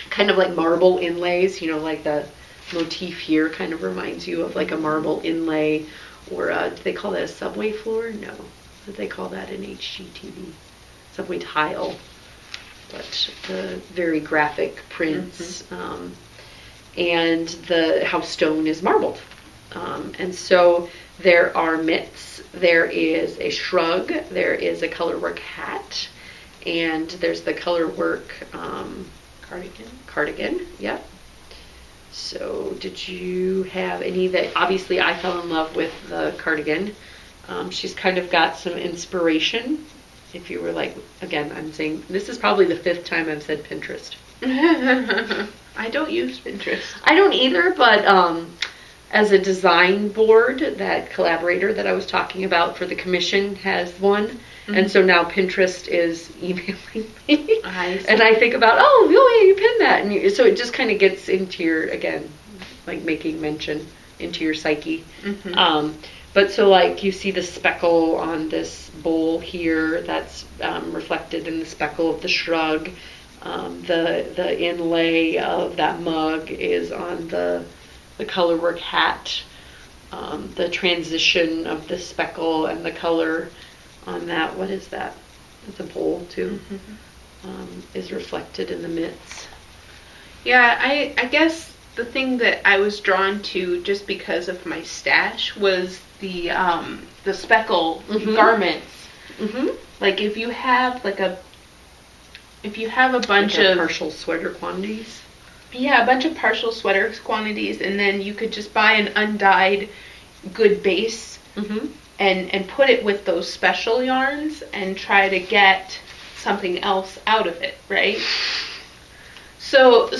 kind of like marble inlays, you know, like the motif here kind of reminds you of like a marble inlay, or do they call that a subway floor? No. What do they call that in HGTV? Subway tile. But the very graphic prints, and how stone is marbled. And so There are mitts. There is a shrug. There is a colorwork hat. And there's the colorwork cardigan. Yep. So did you have any that, obviously I fell in love with the cardigan. She's kind of got some inspiration. If you were like, again, I'm saying, this is probably the 5th time I've said Pinterest. I don't use Pinterest. I don't either, but as a design board, that collaborator that I was talking about for the commission has one. Mm-hmm. And so now Pinterest is emailing me. And I think about, oh, yeah, you pinned that. And so it just kind of gets into your, again, like making mention into your psyche. Mm-hmm. But so like you see the speckle on this bowl here, that's reflected in the speckle of the shrug. The inlay of that mug is on the colorwork hat. The transition of the speckle and the color on that, what is that? It's a bowl too. Mm-hmm. Is reflected in the mitts. Yeah, I guess the thing that I was drawn to just because of my stash was the speckle mm-hmm. garments. Mm-hmm. Like if you have a bunch of partial sweater quantities. Yeah, a bunch of partial sweater quantities, and then you could just buy an undyed good base mm-hmm. and put it with those special yarns and try to get something else out of it, right? So the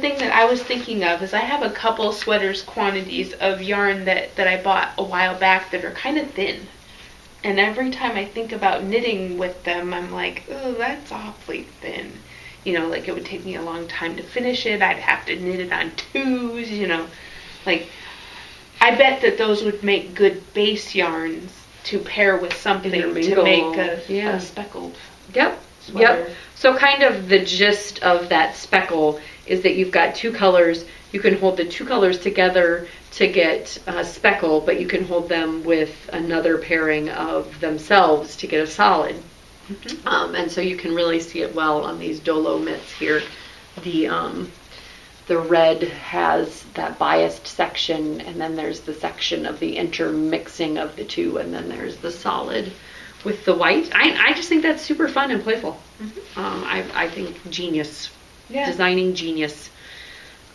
thing that I was thinking of is I have a couple sweaters quantities of yarn that I bought a while back that are kind of thin. And every time I think about knitting with them, I'm like, oh, that's awfully thin. Like it would take me a long time to finish it. I'd have to knit it on 2s, Like, I bet that those would make good base yarns to pair with something to make a speckled Yep. sweater. Yep. So kind of the gist of that speckle is that you've got 2 colors. You can hold the 2 colors together to get a speckle, but you can hold them with another pairing of themselves to get a solid. Mm-hmm. And so you can really see it well on these Dolo mitts here. The red has that biased section, and then there's the section of the intermixing of the 2, and then there's the solid with the white. I just think that's super fun and playful. Mm-hmm. I think genius. Yeah. Designing genius.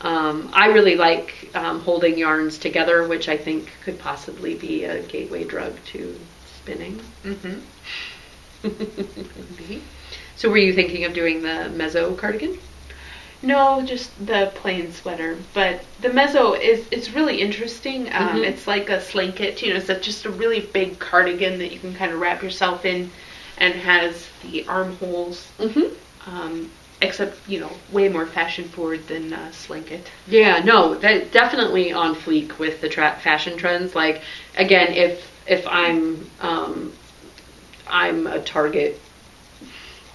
I really like holding yarns together, which I think could possibly be a gateway drug to spinning. Mm-hmm. So were you thinking of doing the mezzo cardigan? No, just the plain sweater. But the mezzo it's really interesting. Mm-hmm. It's like a slinket, it's just a really big cardigan that you can kind of wrap yourself in, and has the armholes. Mm-hmm. Except, way more fashion forward than slinket. Yeah, no, that definitely on fleek with the fashion trends. Like, again, if I'm a Target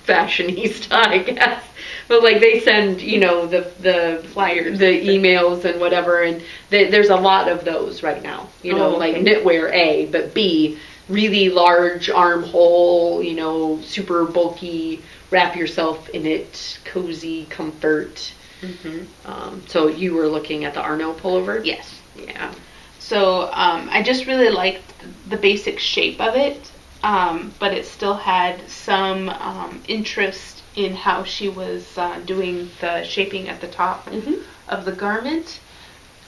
fashionista, I guess. But like they send, the flyers, the emails and whatever, and there's a lot of those right now. Like knitwear A, but B, really large armhole, super bulky, wrap yourself in it, cozy comfort. Mm-hmm. So you were looking at the Arno pullover? Yes. Yeah. So I just really liked the basic shape of it, but it still had some interest in how she was doing the shaping at the top mm-hmm. of the garment.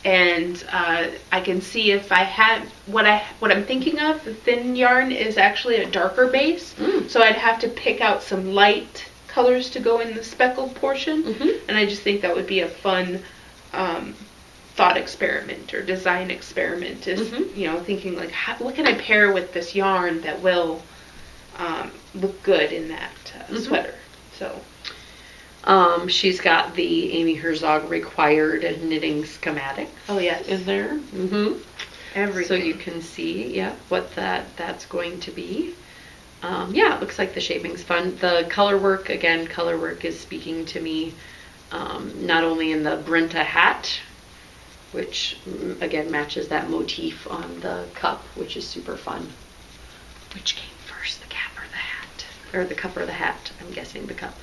And I can see if I had what I'm thinking of, the thin yarn is actually a darker base. Mm. So I'd have to pick out some light colors to go in the speckled portion. Mm-hmm. And I just think that would be a fun thought experiment or design experiment. Is mm-hmm. Thinking like, what can I pair with this yarn that will look good in that mm-hmm. sweater? So. She's got the Amy Herzog required knitting schematic. Oh yes, in there. Mm-hmm. Everything. So you can see, what that's going to be. It looks like the shaping's fun. The color work is speaking to me. Not only in the Brenta hat, which again matches that motif on the cup, which is super fun. Which came first, the cap or the hat? Or the cup or the hat? I'm guessing the cup.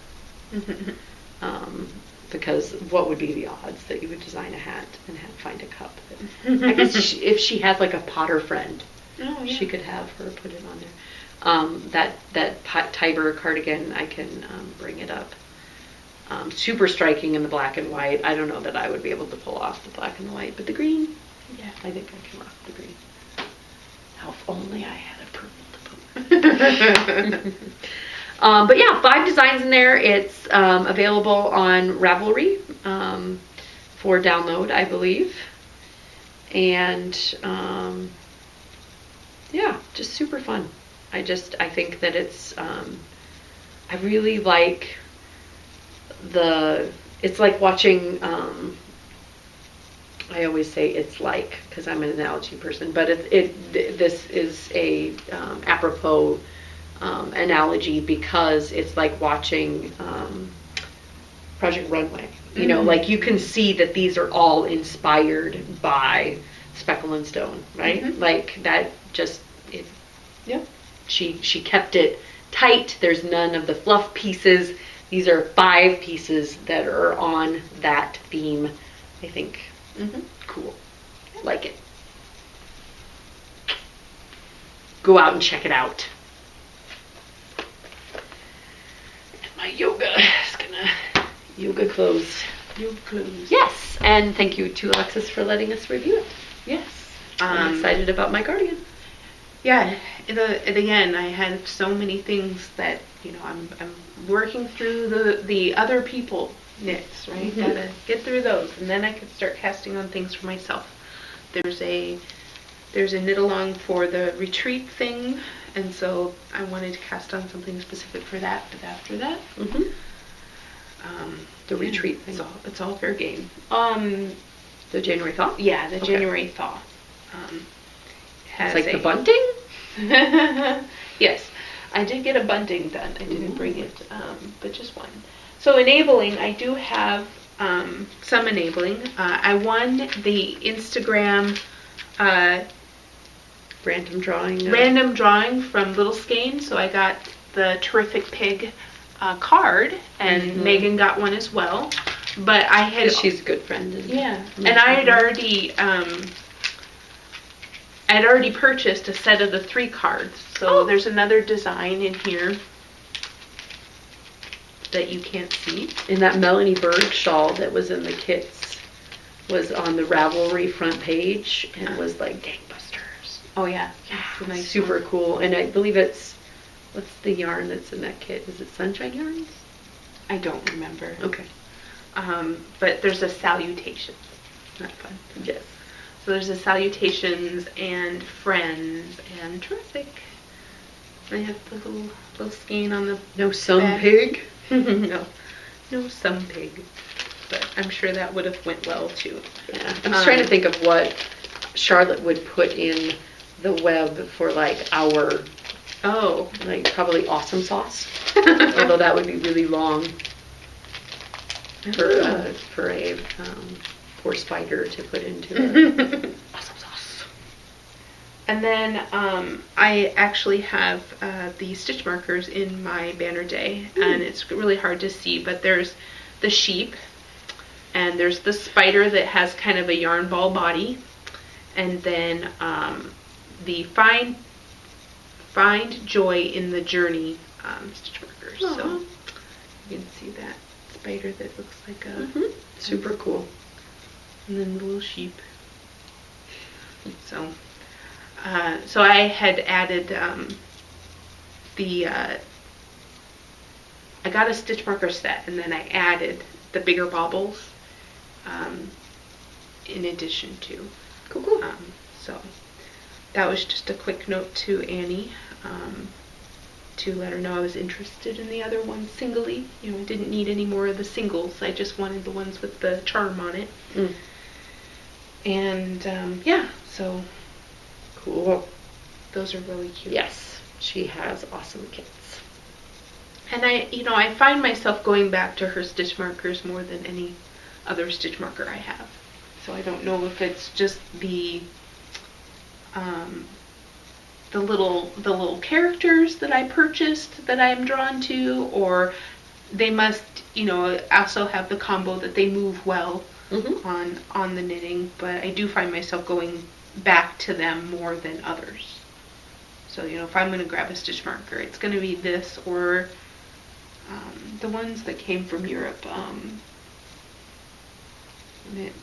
because what would be the odds that you would design a hat and find a cup? I guess if she has like a potter friend, she could have her put it on there. That Tiber cardigan, I can bring it up. Super striking in the black and white. I don't know that I would be able to pull off the black and the white, but the green, yeah, I think I can rock the green. Now, if only I had a purple to put. But yeah, 5 designs in there. It's available on Ravelry for download, I believe. And yeah, just super fun. I think that it's, I really like it's like watching, I always say it's like, because I'm an analogy person, but this is a apropos analogy, because it's like watching Project Runway. You know, like you can see that these are all inspired by Speckle and Stone, right? Like that she kept it tight. There's none of the fluff pieces. These are 5 pieces that are on that theme. I think cool. Like it. Go out and check it out. My yoga is gonna yoga clothes. Yes, and thank you to Alexis for letting us review it. Yes, I'm excited about my cardigan. Yeah, again, I had so many things that I'm working through the other people knits, right? Gotta get through those, and then I could start casting on things for myself. There's a knit along for the retreat thing. And so I wanted to cast on something specific for that, but after that, the retreat thing. It's all fair game. The January thaw? Yeah, the January thaw. It's like the bunting? Yes, I did get a bunting done. I didn't bring it, but just one. So enabling, I do have some enabling. I won the Instagram random drawing from Little Skein, so I got the Terrific Pig card, and Megan got one as well. But I had she's a good friend. And I had already purchased a set of the 3 cards, so there's another design in here that you can't see. And that Melanie Bird shawl that was in the kits was on the Ravelry front page, and it was like gangbusters. Oh yeah, nice, super cool. And I believe what's the yarn that's in that kit? Is it Sunshine Yarns? I don't remember. Okay. But there's a Salutations. Not fun. Yes. So there's a Salutations and Friends and Terrific. They have the little skein on the no sun pig. No sun pig. But I'm sure that would have went well too. Yeah. I'm just trying to think of what Charlotte would put in the web for like our like probably awesome sauce. Although that would be really long for a poor spider to put into awesome sauce. And then I actually have the stitch markers in my banner day, and it's really hard to see, but there's the sheep, and there's the spider that has kind of a yarn ball body, and then the find joy in the journey stitch markers. Aww. So you can see that spider that looks like a super cool, and then the little sheep. So I had added I got a stitch marker set, and then I added the bigger baubles in addition to. Cool. So that was just a quick note to Annie to let her know I was interested in the other ones singly. I didn't need any more of the singles. I just wanted the ones with the charm on it. And yeah, so cool. Those are really cute. Yes, she has awesome kits. And I find myself going back to her stitch markers more than any other stitch marker I have. So I don't know if it's just the little characters that I purchased that I'm drawn to, or they must I also have the combo that they move well Mm-hmm. on the knitting, but I do find myself going back to them more than others. So, if I'm going to grab a stitch marker, it's going to be this or the ones that came from Europe.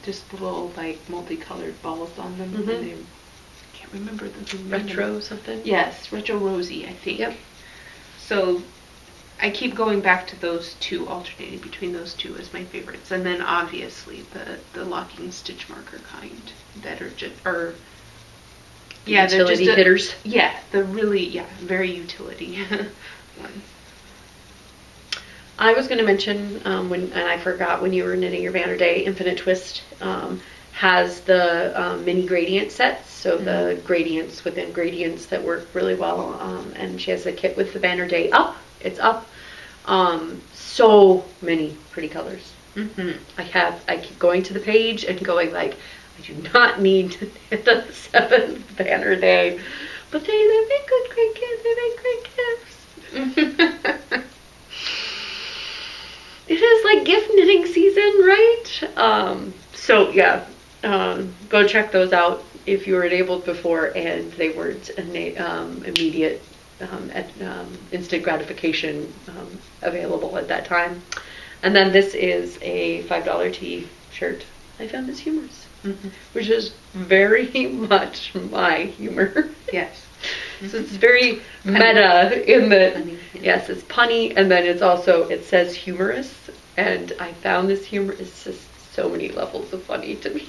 Just the little, like, multicolored balls on them. Mm-hmm. And I can't remember the Retro something? Yes, Retro Rosy, I think. Yep. So I keep going back to those two, alternating between those two as my favorites. And then obviously the locking stitch marker kind that are just, yeah, utility they're just hitters. Yeah, the really, very utility ones. I was going to mention, and I forgot when you were knitting your Banner Day, Infinite Twist has the mini gradient sets, so the gradients within gradients that work really well, and she has a kit with the Banner Day up. It's up. So many pretty colors. Mm-hmm. I keep going to the page and going like, I do not need to knit the 7th Banner Day, but they make good, great gifts. They make great gifts. It is like gift knitting season, right? So yeah, go check those out if you were enabled before and they weren't immediate, instant gratification available at that time. And then this is a $5 t-shirt. I found this humorous, which is very much my humor. Yes. So it's very meta in that, yes, it's punny, and then it's also, it says humorous, and I found this humor is just so many levels of funny to me.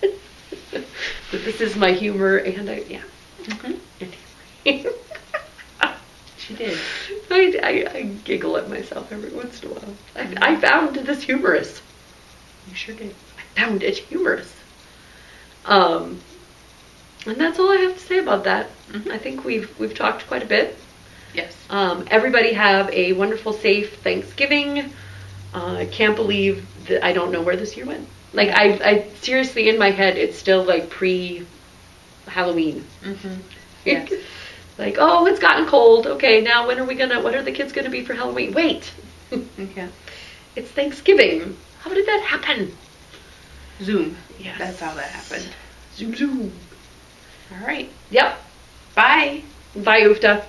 But this is my humor, and She did. I giggle at myself every once in a while. I found this humorous. You sure did. I found it humorous. And that's all I have to say about that. I think we've talked quite a bit. Yes. Everybody have a wonderful, safe Thanksgiving. I can't believe that I don't know where this year went. Like I seriously, in my head, it's still like pre-Halloween. Yes. Like, oh, it's gotten cold. Okay, now what are the kids gonna be for Halloween? Wait. Yeah. It's Thanksgiving. How did that happen? Zoom. Yes. That's how that happened. Zoom. All right. Yep. Bye. Bye, Ufta.